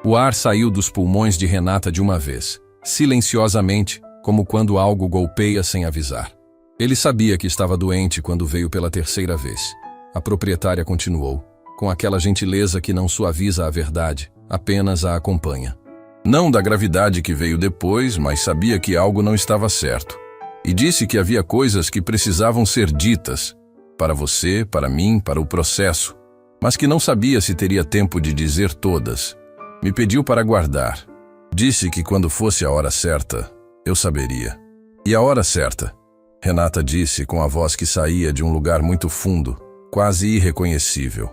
O ar saiu dos pulmões de Renata de uma vez, silenciosamente, como quando algo golpeia sem avisar. Ele sabia que estava doente quando veio pela terceira vez. A proprietária continuou, com aquela gentileza que não suaviza a verdade, apenas a acompanha. Não da gravidade que veio depois, mas sabia que algo não estava certo. E disse que havia coisas que precisavam ser ditas, para você, para mim, para o processo, mas que não sabia se teria tempo de dizer todas. Me pediu para guardar. Disse que quando fosse a hora certa, eu saberia. E a hora certa? Renata disse com a voz que saía de um lugar muito fundo, quase irreconhecível.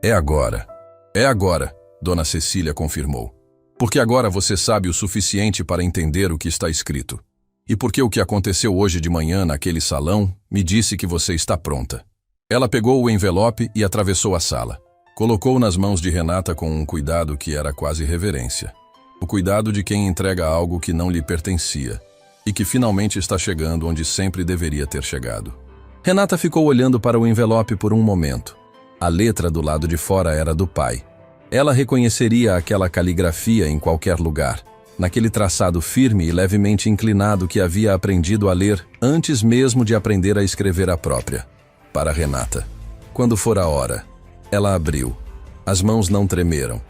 É agora. É agora, Dona Cecília confirmou. Porque agora você sabe o suficiente para entender o que está escrito. E porque o que aconteceu hoje de manhã naquele salão me disse que você está pronta. Ela pegou o envelope e atravessou a sala. Colocou nas mãos de Renata com um cuidado que era quase reverência. O cuidado de quem entrega algo que não lhe pertencia e que finalmente está chegando onde sempre deveria ter chegado. Renata ficou olhando para o envelope por um momento. A letra do lado de fora era do pai. Ela reconheceria aquela caligrafia em qualquer lugar, naquele traçado firme e levemente inclinado que havia aprendido a ler antes mesmo de aprender a escrever a própria. Para Renata. Quando for a hora, ela abriu. As mãos não tremeram,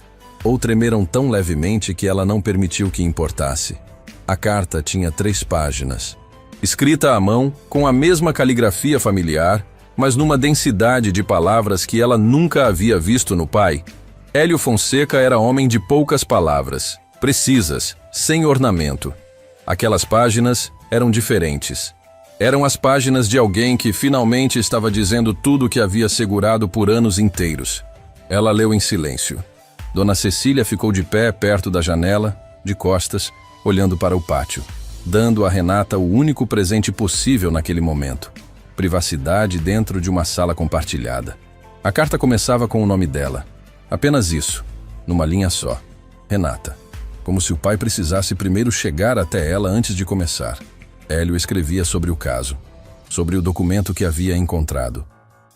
ou tremeram tão levemente que ela não permitiu que importasse. A carta tinha 3 páginas, escrita à mão, com a mesma caligrafia familiar, mas numa densidade de palavras que ela nunca havia visto no pai. Hélio Fonseca era homem de poucas palavras, precisas, sem ornamento. Aquelas páginas eram diferentes. Eram as páginas de alguém que finalmente estava dizendo tudo o que havia segurado por anos inteiros. Ela leu em silêncio. Dona Cecília ficou de pé perto da janela, de costas, olhando para o pátio, dando a Renata o único presente possível naquele momento: privacidade dentro de uma sala compartilhada. A carta começava com o nome dela. Apenas isso, numa linha só. Renata. Como se o pai precisasse primeiro chegar até ela antes de começar. Hélio escrevia sobre o caso, sobre o documento que havia encontrado.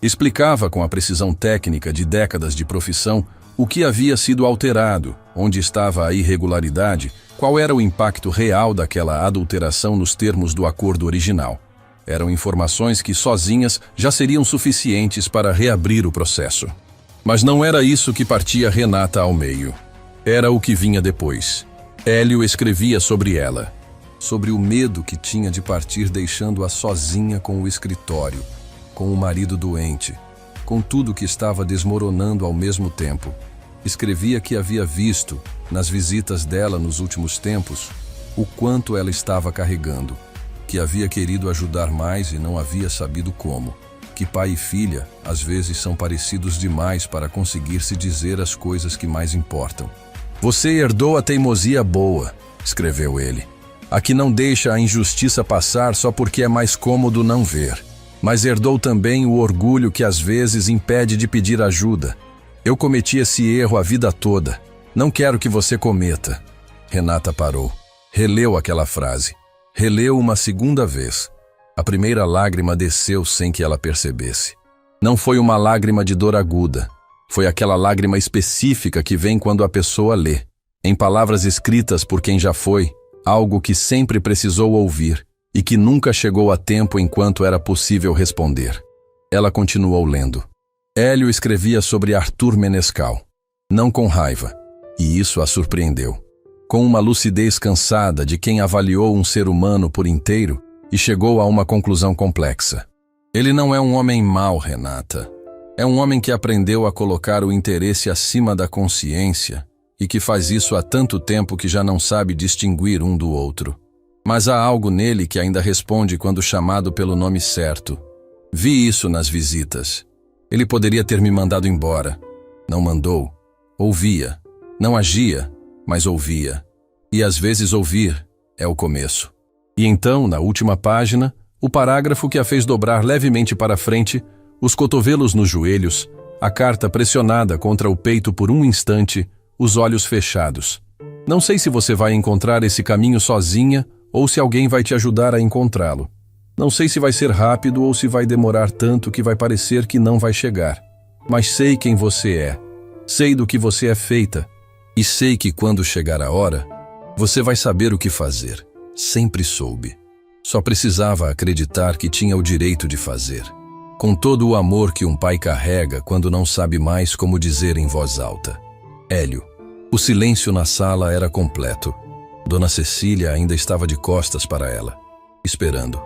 Explicava com a precisão técnica de décadas de profissão o que havia sido alterado, onde estava a irregularidade, qual era o impacto real daquela adulteração nos termos do acordo original. Eram informações que sozinhas já seriam suficientes para reabrir o processo. Mas não era isso que partia Renata ao meio. Era o que vinha depois. Hélio escrevia sobre ela, sobre o medo que tinha de partir deixando-a sozinha com o escritório, com o marido doente, com tudo que estava desmoronando ao mesmo tempo. Escrevia que havia visto, nas visitas dela nos últimos tempos, o quanto ela estava carregando, que havia querido ajudar mais e não havia sabido como, que pai e filha às vezes são parecidos demais para conseguir se dizer as coisas que mais importam. Você herdou a teimosia boa, escreveu ele, a que não deixa a injustiça passar só porque é mais cômodo não ver, mas herdou também o orgulho que às vezes impede de pedir ajuda. Eu cometi esse erro a vida toda. Não quero que você cometa. Renata parou. Releu aquela frase. Releu uma segunda vez. A primeira lágrima desceu sem que ela percebesse. Não foi uma lágrima de dor aguda. Foi aquela lágrima específica que vem quando a pessoa lê. Em palavras escritas por quem já foi, algo que sempre precisou ouvir e que nunca chegou a tempo enquanto era possível responder. Ela continuou lendo. Hélio escrevia sobre Arthur Menescal, não com raiva, e isso a surpreendeu. Com uma lucidez cansada de quem avaliou um ser humano por inteiro e chegou a uma conclusão complexa. Ele não é um homem mau, Renata. É um homem que aprendeu a colocar o interesse acima da consciência e que faz isso há tanto tempo que já não sabe distinguir um do outro. Mas há algo nele que ainda responde quando chamado pelo nome certo. Vi isso nas visitas. Ele poderia ter me mandado embora. Não mandou. Ouvia. Não agia, mas ouvia. E às vezes ouvir é o começo. E então, na última página, o parágrafo que a fez dobrar levemente para frente, os cotovelos nos joelhos, a carta pressionada contra o peito por um instante, os olhos fechados. Não sei se você vai encontrar esse caminho sozinha ou se alguém vai te ajudar a encontrá-lo. Não sei se vai ser rápido ou se vai demorar tanto que vai parecer que não vai chegar. Mas sei quem você é. Sei do que você é feita. E sei que quando chegar a hora, você vai saber o que fazer. Sempre soube. Só precisava acreditar que tinha o direito de fazer. Com todo o amor que um pai carrega quando não sabe mais como dizer em voz alta. Hélio. O silêncio na sala era completo. Dona Cecília ainda estava de costas para ela, esperando,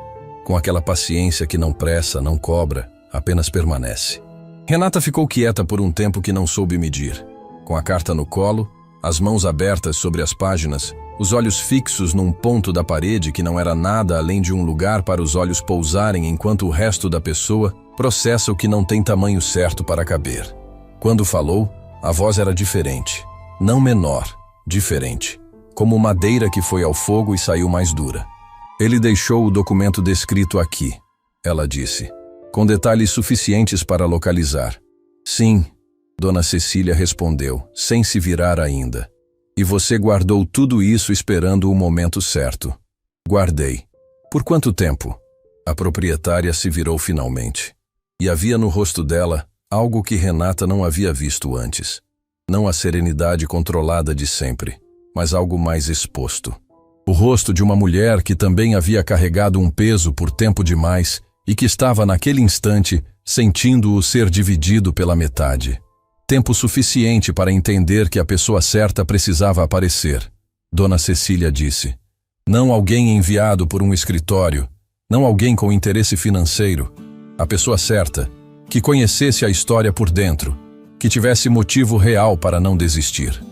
com aquela paciência que não pressa, não cobra, apenas permanece. Renata ficou quieta por um tempo que não soube medir, com a carta no colo, as mãos abertas sobre as páginas, os olhos fixos num ponto da parede que não era nada além de um lugar para os olhos pousarem enquanto o resto da pessoa processa o que não tem tamanho certo para caber. Quando falou, a voz era diferente, não menor, diferente, como madeira que foi ao fogo e saiu mais dura. Ele deixou o documento descrito aqui, ela disse, com detalhes suficientes para localizar. Sim, Dona Cecília respondeu, sem se virar ainda. E você guardou tudo isso esperando o momento certo. Guardei. Por quanto tempo? A proprietária se virou finalmente. E havia no rosto dela algo que Renata não havia visto antes. Não a serenidade controlada de sempre, mas algo mais exposto. O rosto de uma mulher que também havia carregado um peso por tempo demais e que estava naquele instante sentindo-o ser dividido pela metade. Tempo suficiente para entender que a pessoa certa precisava aparecer. Dona Cecília disse. Não alguém enviado por um escritório, não alguém com interesse financeiro. A pessoa certa, que conhecesse a história por dentro, que tivesse motivo real para não desistir.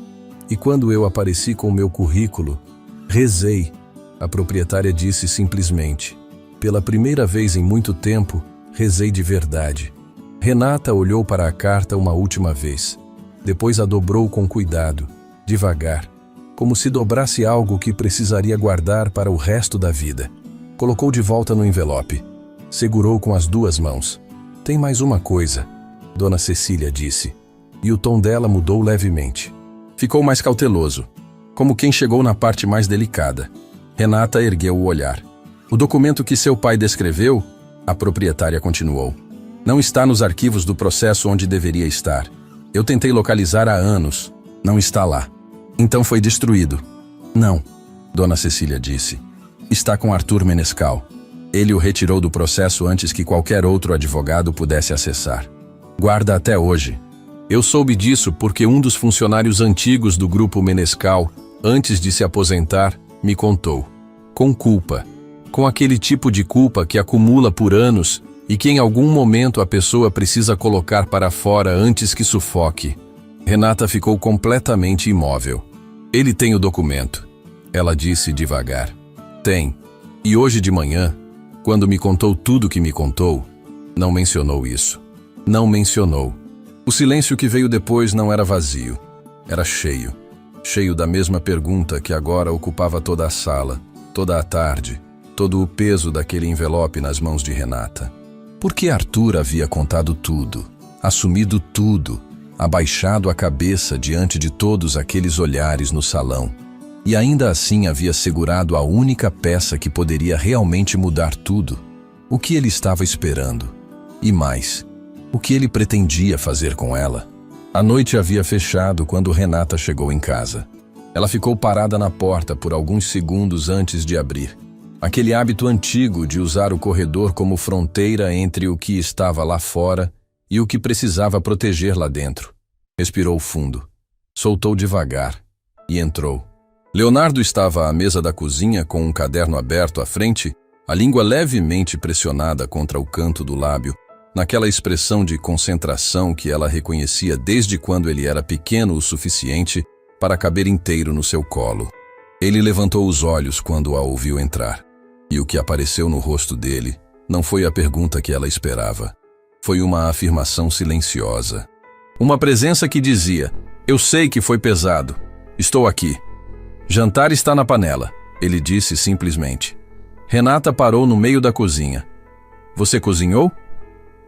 E quando eu apareci com o meu currículo, rezei, a proprietária disse simplesmente. Pela primeira vez em muito tempo, rezei de verdade. Renata olhou para a carta uma última vez. Depois a dobrou com cuidado, devagar, como se dobrasse algo que precisaria guardar para o resto da vida. Colocou de volta no envelope. Segurou com as duas mãos. Tem mais uma coisa, Dona Cecília disse. E o tom dela mudou levemente. Ficou mais cauteloso, como quem chegou na parte mais delicada. Renata ergueu o olhar. O documento que seu pai descreveu, a proprietária continuou, não está nos arquivos do processo onde deveria estar. Eu tentei localizar há anos. Não está lá. Então foi destruído. Não, Dona Cecília disse. Está com Arthur Menescal. Ele o retirou do processo antes que qualquer outro advogado pudesse acessar. Guarda até hoje. Eu soube disso porque um dos funcionários antigos do grupo Menescal, antes de se aposentar, me contou. Com culpa. Com aquele tipo de culpa que acumula por anos e que em algum momento a pessoa precisa colocar para fora antes que sufoque. Renata ficou completamente imóvel. Ele tem o documento, ela disse devagar. Tem. E hoje de manhã, quando me contou tudo o que me contou, não mencionou isso. Não mencionou. O silêncio que veio depois não era vazio. Era cheio. Cheio da mesma pergunta que agora ocupava toda a sala, toda a tarde, todo o peso daquele envelope nas mãos de Renata. Por que Arthur havia contado tudo, assumido tudo, abaixado a cabeça diante de todos aqueles olhares no salão, e ainda assim havia segurado a única peça que poderia realmente mudar tudo? O que ele estava esperando? E mais, o que ele pretendia fazer com ela? A noite havia fechado quando Renata chegou em casa. Ela ficou parada na porta por alguns segundos antes de abrir. Aquele hábito antigo de usar o corredor como fronteira entre o que estava lá fora e o que precisava proteger lá dentro. Respirou fundo, soltou devagar e entrou. Leonardo estava à mesa da cozinha com um caderno aberto à frente, a língua levemente pressionada contra o canto do lábio, naquela expressão de concentração que ela reconhecia desde quando ele era pequeno o suficiente para caber inteiro no seu colo. Ele levantou os olhos quando a ouviu entrar, e o que apareceu no rosto dele não foi a pergunta que ela esperava. Foi uma afirmação silenciosa. Uma presença que dizia: "Eu sei que foi pesado. Estou aqui." "Jantar está na panela", ele disse simplesmente. Renata parou no meio da cozinha. "Você cozinhou?"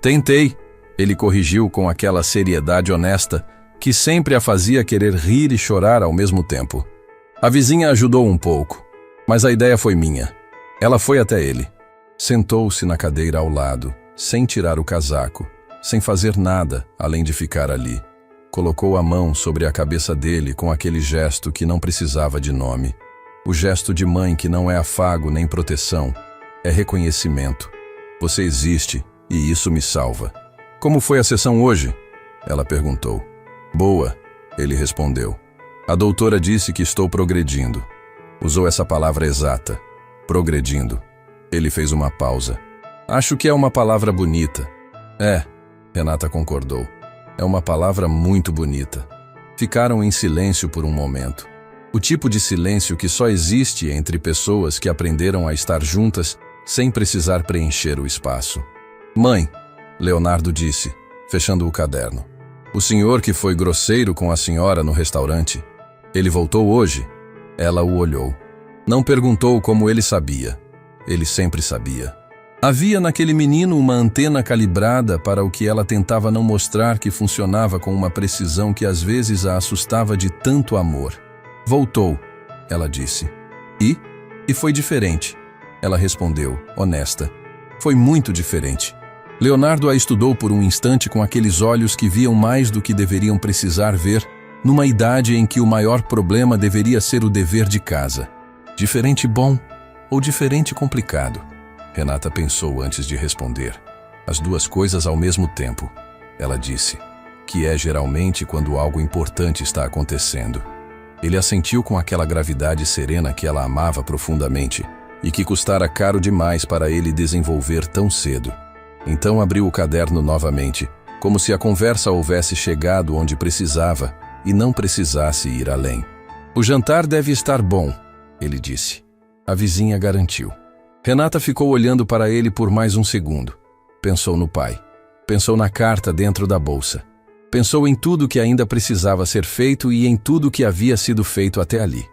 "Tentei", ele corrigiu com aquela seriedade honesta que sempre a fazia querer rir e chorar ao mesmo tempo. A vizinha ajudou um pouco, mas a ideia foi minha. Ela foi até ele. Sentou-se na cadeira ao lado, sem tirar o casaco, sem fazer nada além de ficar ali. Colocou a mão sobre a cabeça dele com aquele gesto que não precisava de nome. O gesto de mãe que não é afago nem proteção, é reconhecimento. "Você existe e isso me salva." "Como foi a sessão hoje?" ela perguntou. "Boa", ele respondeu. "A doutora disse que estou progredindo." Usou essa palavra exata, progredindo. Ele fez uma pausa. "Acho que é uma palavra bonita." "É", Renata concordou. "É uma palavra muito bonita." Ficaram em silêncio por um momento. O tipo de silêncio que só existe entre pessoas que aprenderam a estar juntas sem precisar preencher o espaço. "Mãe", Leonardo disse, fechando o caderno. "O senhor que foi grosseiro com a senhora no restaurante, ele voltou hoje?" Ela o olhou. Não perguntou como ele sabia. Ele sempre sabia. Havia naquele menino uma antena calibrada para o que ela tentava não mostrar, que funcionava com uma precisão que às vezes a assustava de tanto amor. "Voltou", ela disse. E foi diferente." Ela respondeu, honesta. "Foi muito diferente." Leonardo a estudou por um instante com aqueles olhos que viam mais do que deveriam precisar ver, numa idade em que o maior problema deveria ser o dever de casa. Diferente bom ou diferente complicado? Renata pensou antes de responder. "As duas coisas ao mesmo tempo", ela disse, "que é geralmente quando algo importante está acontecendo." Ele assentiu com aquela gravidade serena que ela amava profundamente e que custara caro demais para ele desenvolver tão cedo. Então abriu o caderno novamente, como se a conversa houvesse chegado onde precisava e não precisasse ir além. "O jantar deve estar bom", ele disse. A vizinha garantiu. Renata ficou olhando para ele por mais um segundo. Pensou no pai. Pensou na carta dentro da bolsa. Pensou em tudo que ainda precisava ser feito e em tudo que havia sido feito até ali.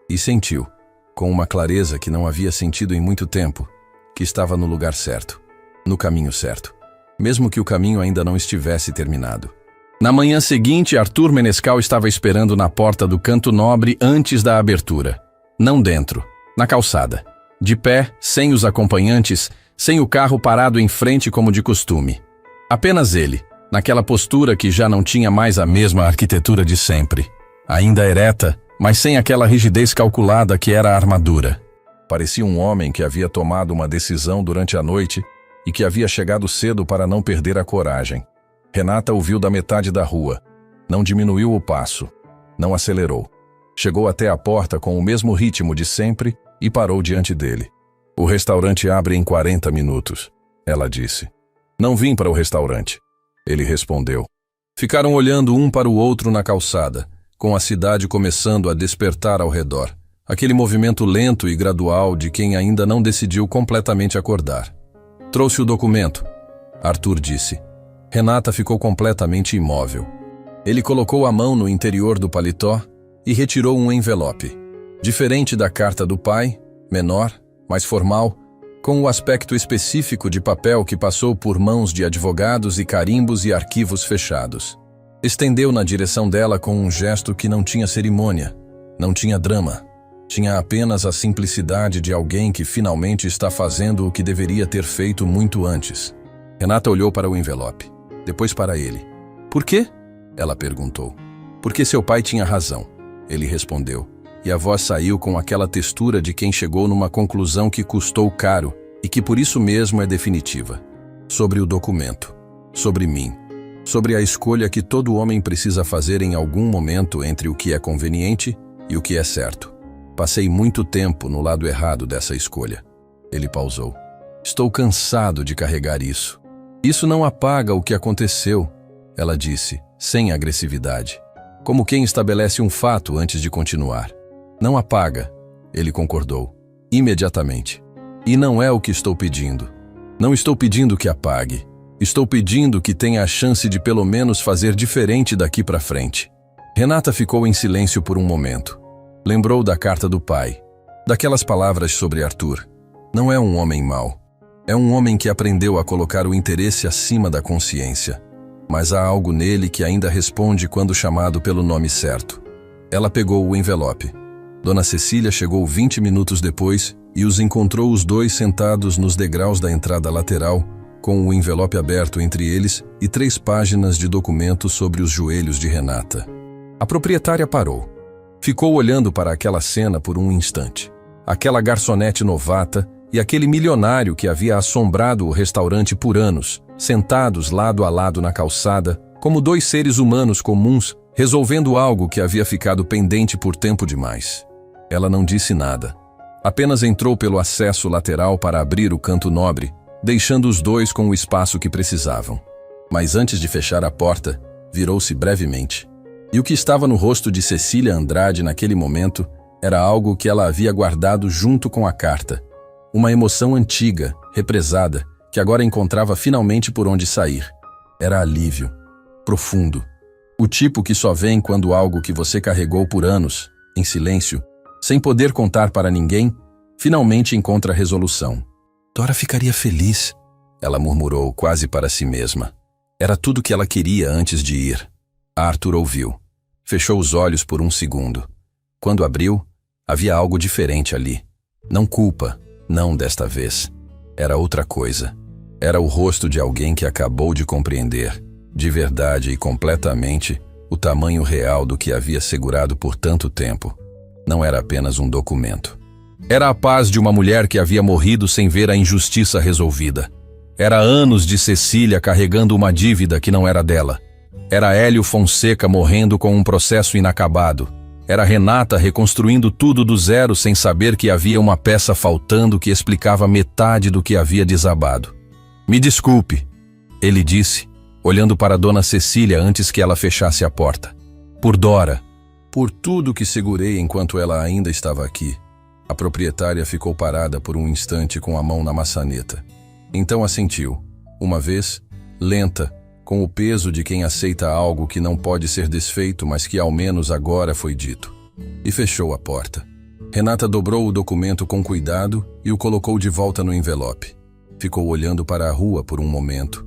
E sentiu, com uma clareza que não havia sentido em muito tempo, que estava no lugar certo, no caminho certo, mesmo que o caminho ainda não estivesse terminado. Na manhã seguinte, Arthur Menescal estava esperando na porta do Canto Nobre antes da abertura. Não dentro, na calçada. De pé, sem os acompanhantes, sem o carro parado em frente como de costume. Apenas ele, naquela postura que já não tinha mais a mesma arquitetura de sempre. Ainda ereta, mas sem aquela rigidez calculada que era a armadura. Parecia um homem que havia tomado uma decisão durante a noite e que havia chegado cedo para não perder a coragem. Renata o viu da metade da rua. Não diminuiu o passo. Não acelerou. Chegou até a porta com o mesmo ritmo de sempre e parou diante dele. "O restaurante abre em 40 minutos", ela disse. "Não vim para o restaurante", ele respondeu. Ficaram olhando um para o outro na calçada, com a cidade começando a despertar ao redor. Aquele movimento lento e gradual de quem ainda não decidiu completamente acordar. "Trouxe o documento", Arthur disse. Renata ficou completamente imóvel. Ele colocou a mão no interior do paletó e retirou um envelope. Diferente da carta do pai, menor, mais formal, com o aspecto específico de papel que passou por mãos de advogados e carimbos e arquivos fechados. Estendeu na direção dela com um gesto que não tinha cerimônia, não tinha drama. Tinha apenas a simplicidade de alguém que finalmente está fazendo o que deveria ter feito muito antes. Renata olhou para o envelope, depois para ele. "Por quê?" ela perguntou. "Porque seu pai tinha razão", ele respondeu. e a voz saiu com aquela textura de quem chegou numa conclusão que custou caro e que por isso mesmo é definitiva. Sobre o documento. Sobre mim. Sobre a escolha que todo homem precisa fazer em algum momento entre o que é conveniente e o que é certo. Passei muito tempo no lado errado dessa escolha. Ele pausou. Estou cansado de carregar isso. Isso não apaga o que aconteceu, ela disse, sem agressividade. Como quem estabelece um fato antes de continuar. Não apaga, ele concordou, imediatamente. E não é o que estou pedindo. Não estou pedindo que apague. Estou pedindo que tenha a chance de pelo menos fazer diferente daqui para frente. Renata ficou em silêncio por um momento. Lembrou da carta do pai, daquelas palavras sobre Arthur. Não é um homem mau. É um homem que aprendeu a colocar o interesse acima da consciência. Mas há algo nele que ainda responde quando chamado pelo nome certo. Ela pegou o envelope. Dona Cecília chegou 20 minutos depois e os encontrou os dois sentados nos degraus da entrada lateral, com o envelope aberto entre eles e 3 páginas de documento sobre os joelhos de Renata. A proprietária parou. Ficou olhando para aquela cena por um instante. Aquela garçonete novata e aquele milionário que havia assombrado o restaurante por anos, sentados lado a lado na calçada, como 2 seres humanos comuns, resolvendo algo que havia ficado pendente por tempo demais. Ela não disse nada. Apenas entrou pelo acesso lateral para abrir o canto nobre, deixando os dois com o espaço que precisavam. Mas antes de fechar a porta, virou-se brevemente. E o que estava no rosto de Cecília Andrade naquele momento era algo que ela havia guardado junto com a carta. Uma emoção antiga, represada, que agora encontrava finalmente por onde sair. Era alívio. Profundo. O tipo que só vem quando algo que você carregou por anos, em silêncio, sem poder contar para ninguém, finalmente encontra resolução. Dora ficaria feliz, ela murmurou quase para si mesma. Era tudo que ela queria antes de ir. Arthur ouviu. Fechou os olhos por um segundo. Quando abriu, havia algo diferente ali. Não culpa, não desta vez. Era outra coisa. Era o rosto de alguém que acabou de compreender, de verdade e completamente, o tamanho real do que havia segurado por tanto tempo. Não era apenas um documento. Era a paz de uma mulher que havia morrido sem ver a injustiça resolvida. Era anos de Cecília carregando uma dívida que não era dela. Era Hélio Fonseca morrendo com um processo inacabado. Era Renata reconstruindo tudo do zero sem saber que havia uma peça faltando que explicava metade do que havia desabado. Me desculpe, ele disse, olhando para Dona Cecília antes que ela fechasse a porta. Por Dora. Por tudo que segurei enquanto ela ainda estava aqui. A proprietária ficou parada por um instante com a mão na maçaneta. Então assentiu, uma vez, lenta, com o peso de quem aceita algo que não pode ser desfeito, mas que ao menos agora foi dito. E fechou a porta. Renata dobrou o documento com cuidado e o colocou de volta no envelope. Ficou olhando para a rua por um momento.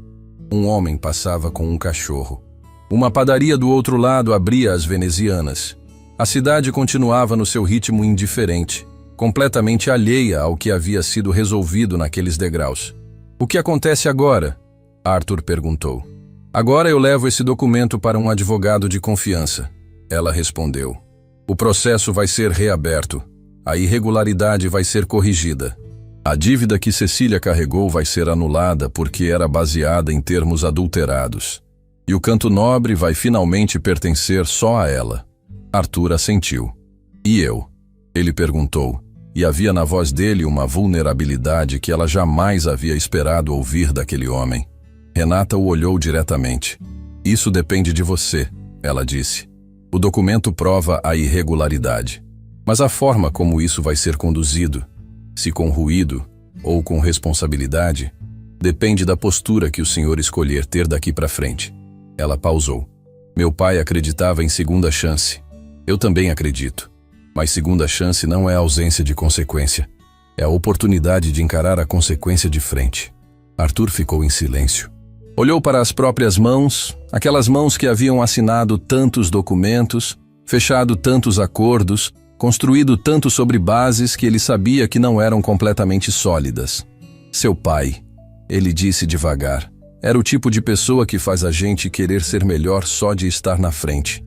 Um homem passava com um cachorro. Uma padaria do outro lado abria as venezianas. A cidade continuava no seu ritmo indiferente, completamente alheia ao que havia sido resolvido naqueles degraus. O que acontece agora? Arthur perguntou. Agora eu levo esse documento para um advogado de confiança. Ela respondeu. O processo vai ser reaberto. A irregularidade vai ser corrigida. A dívida que Cecília carregou vai ser anulada porque era baseada em termos adulterados. E o canto nobre vai finalmente pertencer só a ela. Arthur assentiu. E eu? Ele perguntou, e havia na voz dele uma vulnerabilidade que ela jamais havia esperado ouvir daquele homem. Renata o olhou diretamente. Isso depende de você, ela disse. O documento prova a irregularidade. Mas a forma como isso vai ser conduzido, se com ruído ou com responsabilidade, depende da postura que o senhor escolher ter daqui para frente. Ela pausou. Meu pai acreditava em segunda chance. Eu também acredito. Mas segunda chance não é ausência de consequência. É a oportunidade de encarar a consequência de frente. Arthur ficou em silêncio. Olhou para as próprias mãos, aquelas mãos que haviam assinado tantos documentos, fechado tantos acordos, construído tanto sobre bases que ele sabia que não eram completamente sólidas. Seu pai, ele disse devagar, era o tipo de pessoa que faz a gente querer ser melhor só de estar na frente.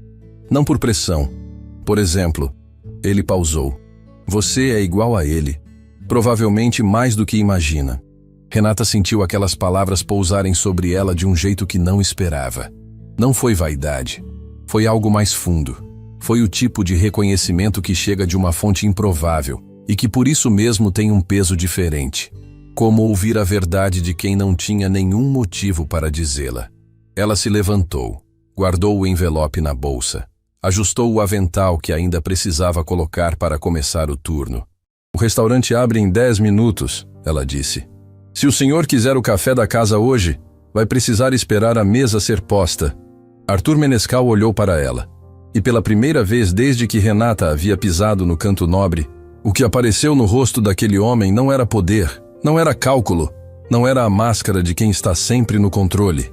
Não por pressão. Por exemplo, Ele pausou. Você é igual a ele. Provavelmente mais do que imagina. Renata sentiu aquelas palavras pousarem sobre ela de um jeito que não esperava. Não foi vaidade. Foi algo mais fundo. Foi o tipo de reconhecimento que chega de uma fonte improvável e que por isso mesmo tem um peso diferente. Como ouvir a verdade de quem não tinha nenhum motivo para dizê-la. Ela se levantou, guardou o envelope na bolsa, ajustou o avental que ainda precisava colocar para começar o turno. O restaurante abre em 10 minutos, ela disse. Se o senhor quiser o café da casa hoje, vai precisar esperar a mesa ser posta. Arthur Menescal olhou para ela. E pela primeira vez desde que Renata havia pisado no canto nobre, o que apareceu no rosto daquele homem não era poder, não era cálculo, não era a máscara de quem está sempre no controle.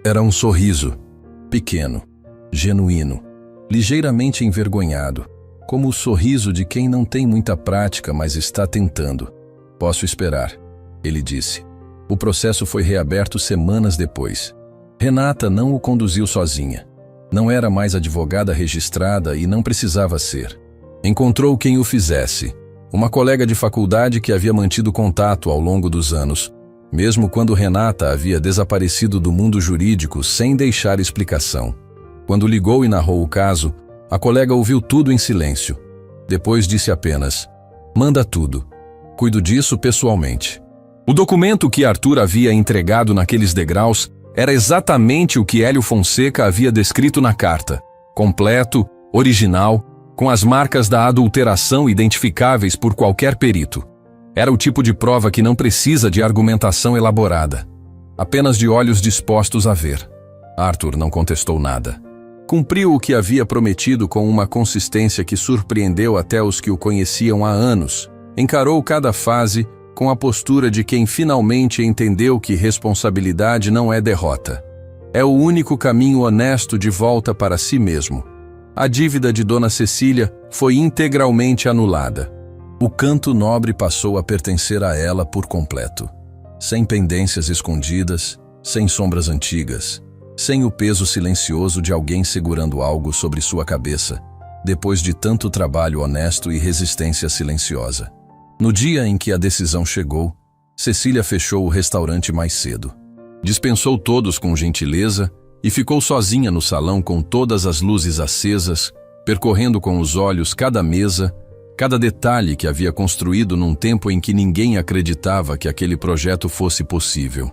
Era um sorriso, pequeno, genuíno, ligeiramente envergonhado, como o sorriso de quem não tem muita prática, mas está tentando. Posso esperar, ele disse. O processo foi reaberto semanas depois. Renata não o conduziu sozinha. Não era mais advogada registrada e não precisava ser. Encontrou quem o fizesse, uma colega de faculdade que havia mantido contato ao longo dos anos, mesmo quando Renata havia desaparecido do mundo jurídico sem deixar explicação. Quando ligou e narrou o caso, a colega ouviu tudo em silêncio. Depois disse apenas, manda tudo. Cuido disso pessoalmente. O documento que Arthur havia entregado naqueles degraus era exatamente o que Hélio Fonseca havia descrito na carta. Completo, original, com as marcas da adulteração identificáveis por qualquer perito. Era o tipo de prova que não precisa de argumentação elaborada. Apenas de olhos dispostos a ver. Arthur não contestou nada. Cumpriu o que havia prometido com uma consistência que surpreendeu até os que o conheciam há anos. Encarou cada fase com a postura de quem finalmente entendeu que responsabilidade não é derrota. É o único caminho honesto de volta para si mesmo. A dívida de Dona Cecília foi integralmente anulada. O canto nobre passou a pertencer a ela por completo. Sem pendências escondidas, sem sombras antigas, sem o peso silencioso de alguém segurando algo sobre sua cabeça, depois de tanto trabalho honesto e resistência silenciosa. No dia em que a decisão chegou, Cecília fechou o restaurante mais cedo. Dispensou todos com gentileza e ficou sozinha no salão com todas as luzes acesas, percorrendo com os olhos cada mesa, cada detalhe que havia construído num tempo em que ninguém acreditava que aquele projeto fosse possível.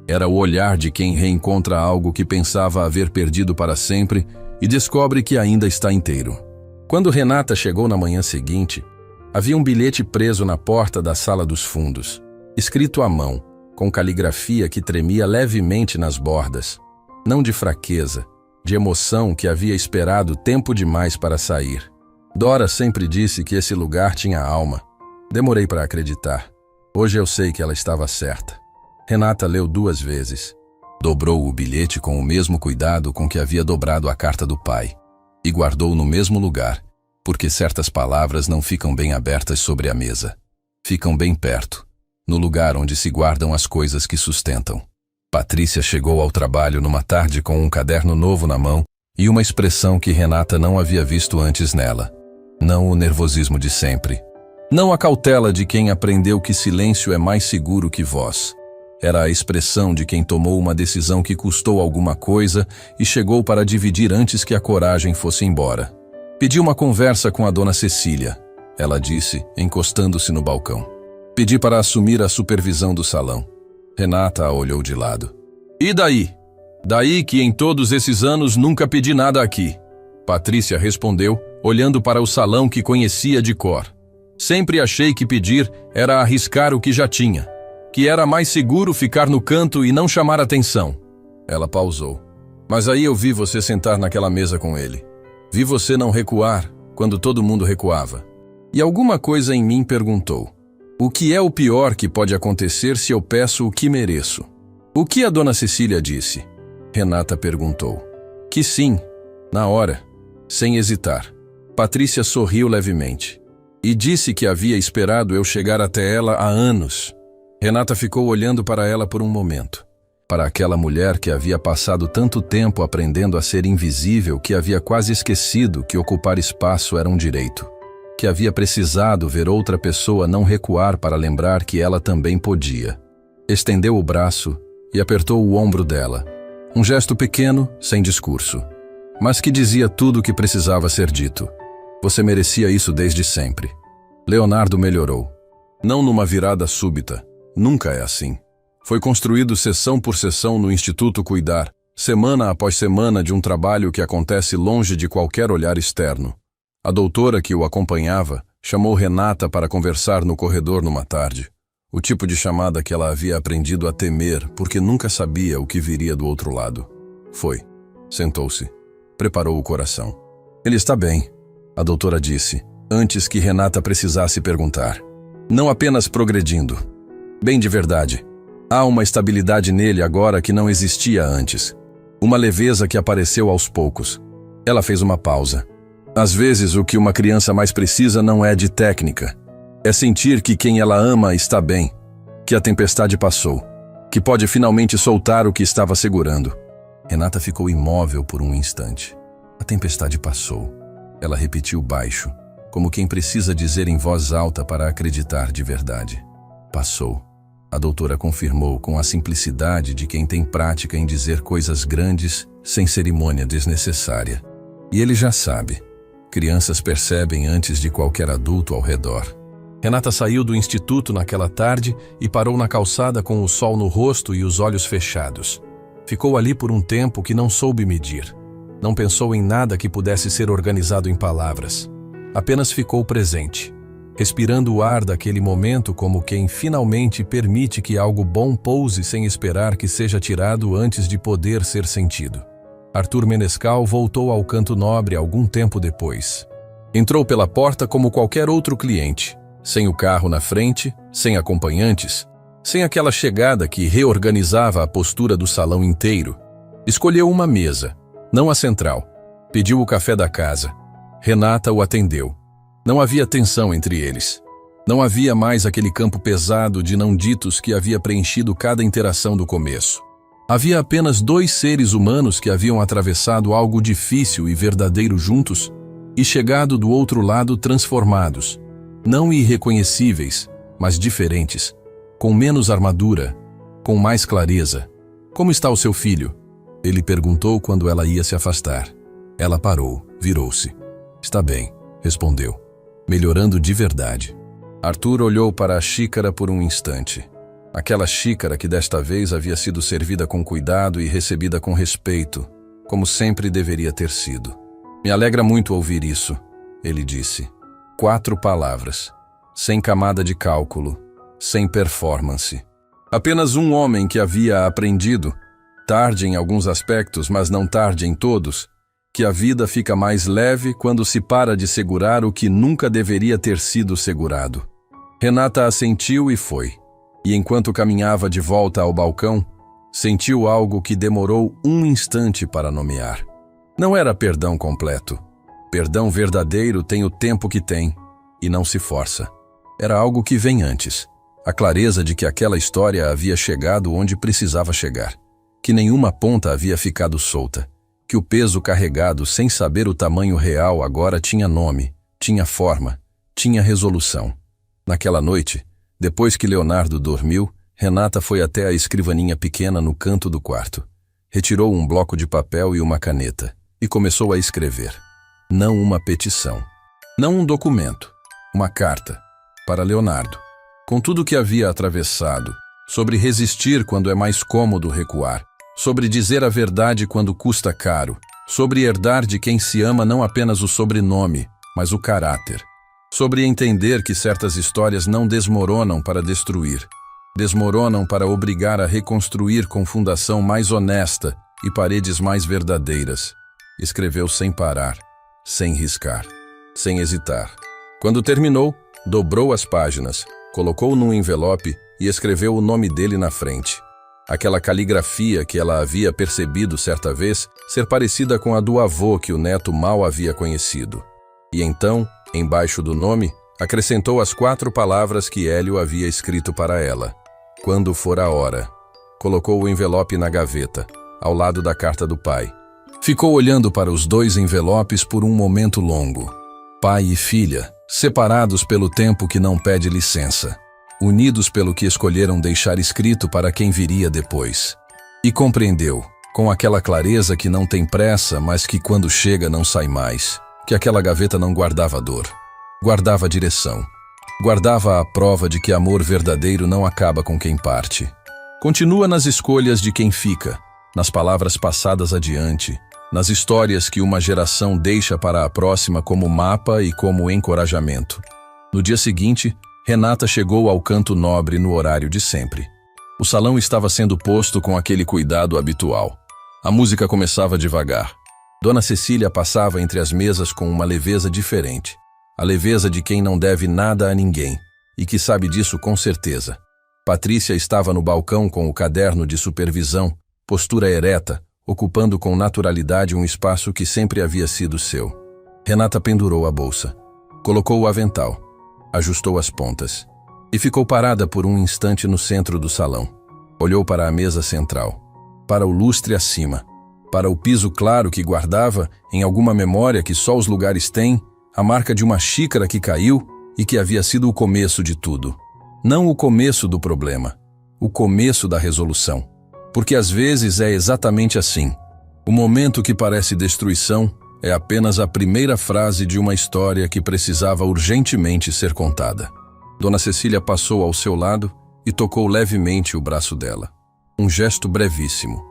Era o olhar de quem reencontra algo que pensava haver perdido para sempre e descobre que ainda está inteiro. Quando Renata chegou na manhã seguinte, havia um bilhete preso na porta da sala dos fundos, escrito à mão, com caligrafia que tremia levemente nas bordas. Não de fraqueza, de emoção que havia esperado tempo demais para sair. Dora sempre disse que esse lugar tinha alma. Demorei para acreditar. Hoje eu sei que ela estava certa. Renata leu 2 vezes. Dobrou o bilhete com o mesmo cuidado com que havia dobrado a carta do pai. E guardou no mesmo lugar, porque certas palavras não ficam bem abertas sobre a mesa. Ficam bem perto, no lugar onde se guardam as coisas que sustentam. Patrícia chegou ao trabalho numa tarde com um caderno novo na mão e uma expressão que Renata não havia visto antes nela. Não o nervosismo de sempre. Não a cautela de quem aprendeu que silêncio é mais seguro que voz. Era a expressão de quem tomou uma decisão que custou alguma coisa e chegou para dividir antes que a coragem fosse embora. Pedi uma conversa com a Dona Cecília, ela disse, encostando-se no balcão. Pedi para assumir a supervisão do salão. Renata a olhou de lado. E daí? Daí que em todos esses anos nunca pedi nada aqui. Patrícia respondeu, olhando para o salão que conhecia de cor. Sempre achei que pedir era arriscar o que já tinha, que era mais seguro ficar no canto e não chamar atenção. Ela pausou. Mas aí eu vi você sentar naquela mesa com ele. Vi você não recuar quando todo mundo recuava. E alguma coisa em mim perguntou: o que é o pior que pode acontecer se eu peço o que mereço? O que a Dona Cecília disse? Renata perguntou. Que sim, na hora, sem hesitar. Patrícia sorriu levemente. E disse que havia esperado eu chegar até ela há anos. Renata ficou olhando para ela por um momento. Para aquela mulher que havia passado tanto tempo aprendendo a ser invisível que havia quase esquecido que ocupar espaço era um direito. que havia precisado ver outra pessoa não recuar para lembrar que ela também podia. Estendeu o braço e apertou o ombro dela. Um gesto pequeno, sem discurso, mas que dizia tudo o que precisava ser dito. Você merecia isso desde sempre. Leonardo melhorou. Não numa virada súbita. Nunca é assim. Foi construído sessão por sessão no Instituto Cuidar, semana após semana de um trabalho que acontece longe de qualquer olhar externo. A doutora que o acompanhava chamou Renata para conversar no corredor numa tarde. O tipo de chamada que ela havia aprendido a temer porque nunca sabia o que viria do outro lado. Foi. Sentou-se. Preparou o coração. Ele está bem, a doutora disse, antes que Renata precisasse perguntar. Não apenas progredindo. Bem de verdade. Há uma estabilidade nele agora que não existia antes. Uma leveza que apareceu aos poucos. Ela fez uma pausa. Às vezes o que uma criança mais precisa não é de técnica. É sentir que quem ela ama está bem, que a tempestade passou, que pode finalmente soltar o que estava segurando. Renata ficou imóvel por um instante. A tempestade passou. Ela repetiu baixo, como quem precisa dizer em voz alta para acreditar de verdade. Passou. A doutora confirmou com a simplicidade de quem tem prática em dizer coisas grandes sem cerimônia desnecessária. E ele já sabe. Crianças percebem antes de qualquer adulto ao redor. Renata saiu do instituto naquela tarde e parou na calçada com o sol no rosto e os olhos fechados. Ficou ali por um tempo que não soube medir. Não pensou em nada que pudesse ser organizado em palavras. Apenas ficou presente, respirando o ar daquele momento como quem finalmente permite que algo bom pouse sem esperar que seja tirado antes de poder ser sentido. Arthur Menescal voltou ao Canto Nobre algum tempo depois. Entrou pela porta como qualquer outro cliente, sem o carro na frente, sem acompanhantes, sem aquela chegada que reorganizava a postura do salão inteiro. Escolheu uma mesa, não a central. Pediu o café da casa. Renata o atendeu. Não havia tensão entre eles. Não havia mais aquele campo pesado de não ditos que havia preenchido cada interação do começo. Havia apenas dois seres humanos que haviam atravessado algo difícil e verdadeiro juntos e chegado do outro lado transformados. Não irreconhecíveis, mas diferentes, com menos armadura, com mais clareza. Como está o seu filho? Ele perguntou quando ela ia se afastar. Ela parou, virou-se. Está bem, respondeu, melhorando de verdade. Arthur olhou para a xícara por um instante. Aquela xícara que desta vez havia sido servida com cuidado e recebida com respeito, como sempre deveria ter sido. Me alegra muito ouvir isso, ele disse. 4 palavras, sem camada de cálculo, sem performance. Apenas um homem que havia aprendido, tarde em alguns aspectos, mas não tarde em todos, que a vida fica mais leve quando se para de segurar o que nunca deveria ter sido segurado. Renata assentiu e foi. E enquanto caminhava de volta ao balcão, sentiu algo que demorou um instante para nomear. Não era perdão completo. Perdão verdadeiro tem o tempo que tem, e não se força. Era algo que vem antes. A clareza de que aquela história havia chegado onde precisava chegar. Que nenhuma ponta havia ficado solta. Que o peso carregado sem saber o tamanho real agora tinha nome, tinha forma, tinha resolução. Naquela noite, depois que Leonardo dormiu, Renata foi até a escrivaninha pequena no canto do quarto. Retirou um bloco de papel e uma caneta e começou a escrever. Não uma petição. Não um documento. Uma carta. Para Leonardo. Com tudo que havia atravessado. Sobre resistir quando é mais cômodo recuar. Sobre dizer a verdade quando custa caro. Sobre herdar de quem se ama não apenas o sobrenome, mas o caráter. Sobre entender que certas histórias não desmoronam para destruir. Desmoronam para obrigar a reconstruir com fundação mais honesta e paredes mais verdadeiras. Escreveu sem parar, sem riscar, sem hesitar. Quando terminou, dobrou as páginas, colocou num envelope e escreveu o nome dele na frente. Aquela caligrafia que ela havia percebido certa vez ser parecida com a do avô que o neto mal havia conhecido. E então, embaixo do nome, acrescentou as 4 palavras que Hélio havia escrito para ela. Quando for a hora. Colocou o envelope na gaveta, ao lado da carta do pai. Ficou olhando para os 2 envelopes por um momento longo. Pai e filha, separados pelo tempo que não pede licença, unidos pelo que escolheram deixar escrito para quem viria depois. E compreendeu, com aquela clareza que não tem pressa, mas que quando chega não sai mais, que aquela gaveta não guardava dor, guardava direção, guardava a prova de que amor verdadeiro não acaba com quem parte. Continua nas escolhas de quem fica, nas palavras passadas adiante, nas histórias que uma geração deixa para a próxima como mapa e como encorajamento. No dia seguinte, Renata chegou ao canto nobre no horário de sempre. O salão estava sendo posto com aquele cuidado habitual. A música começava devagar. Dona Cecília passava entre as mesas com uma leveza diferente. A leveza de quem não deve nada a ninguém, e que sabe disso com certeza. Patrícia estava no balcão com o caderno de supervisão, postura ereta, ocupando com naturalidade um espaço que sempre havia sido seu. Renata pendurou a bolsa, colocou o avental, ajustou as pontas e ficou parada por um instante no centro do salão. Olhou para a mesa central, para o lustre acima, para o piso claro que guardava, em alguma memória que só os lugares têm, a marca de uma xícara que caiu e que havia sido o começo de tudo. Não o começo do problema, o começo da resolução. Porque às vezes é exatamente assim. O momento que parece destruição é apenas a primeira frase de uma história que precisava urgentemente ser contada. Dona Cecília passou ao seu lado e tocou levemente o braço dela. Um gesto brevíssimo,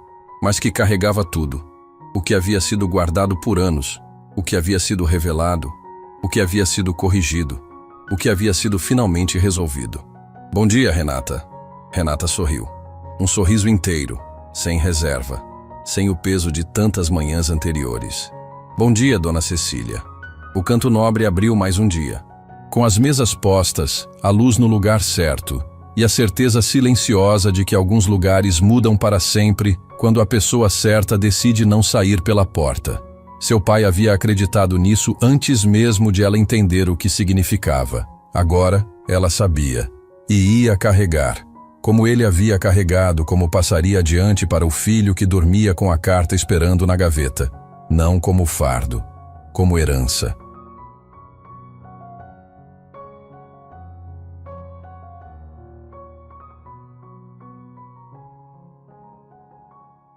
mas que carregava tudo. O que havia sido guardado por anos, o que havia sido revelado, o que havia sido corrigido, o que havia sido finalmente resolvido. Bom dia, Renata. Renata sorriu. Um sorriso inteiro, sem reserva, sem o peso de tantas manhãs anteriores. Bom dia, Dona Cecília. O canto nobre abriu mais um dia. Com as mesas postas, a luz no lugar certo e a certeza silenciosa de que alguns lugares mudam para sempre quando a pessoa certa decide não sair pela porta. Seu pai havia acreditado nisso antes mesmo de ela entender o que significava. Agora, ela sabia e ia carregar. Como ele havia carregado, como passaria adiante para o filho que dormia com a carta esperando na gaveta. Não como fardo, como herança.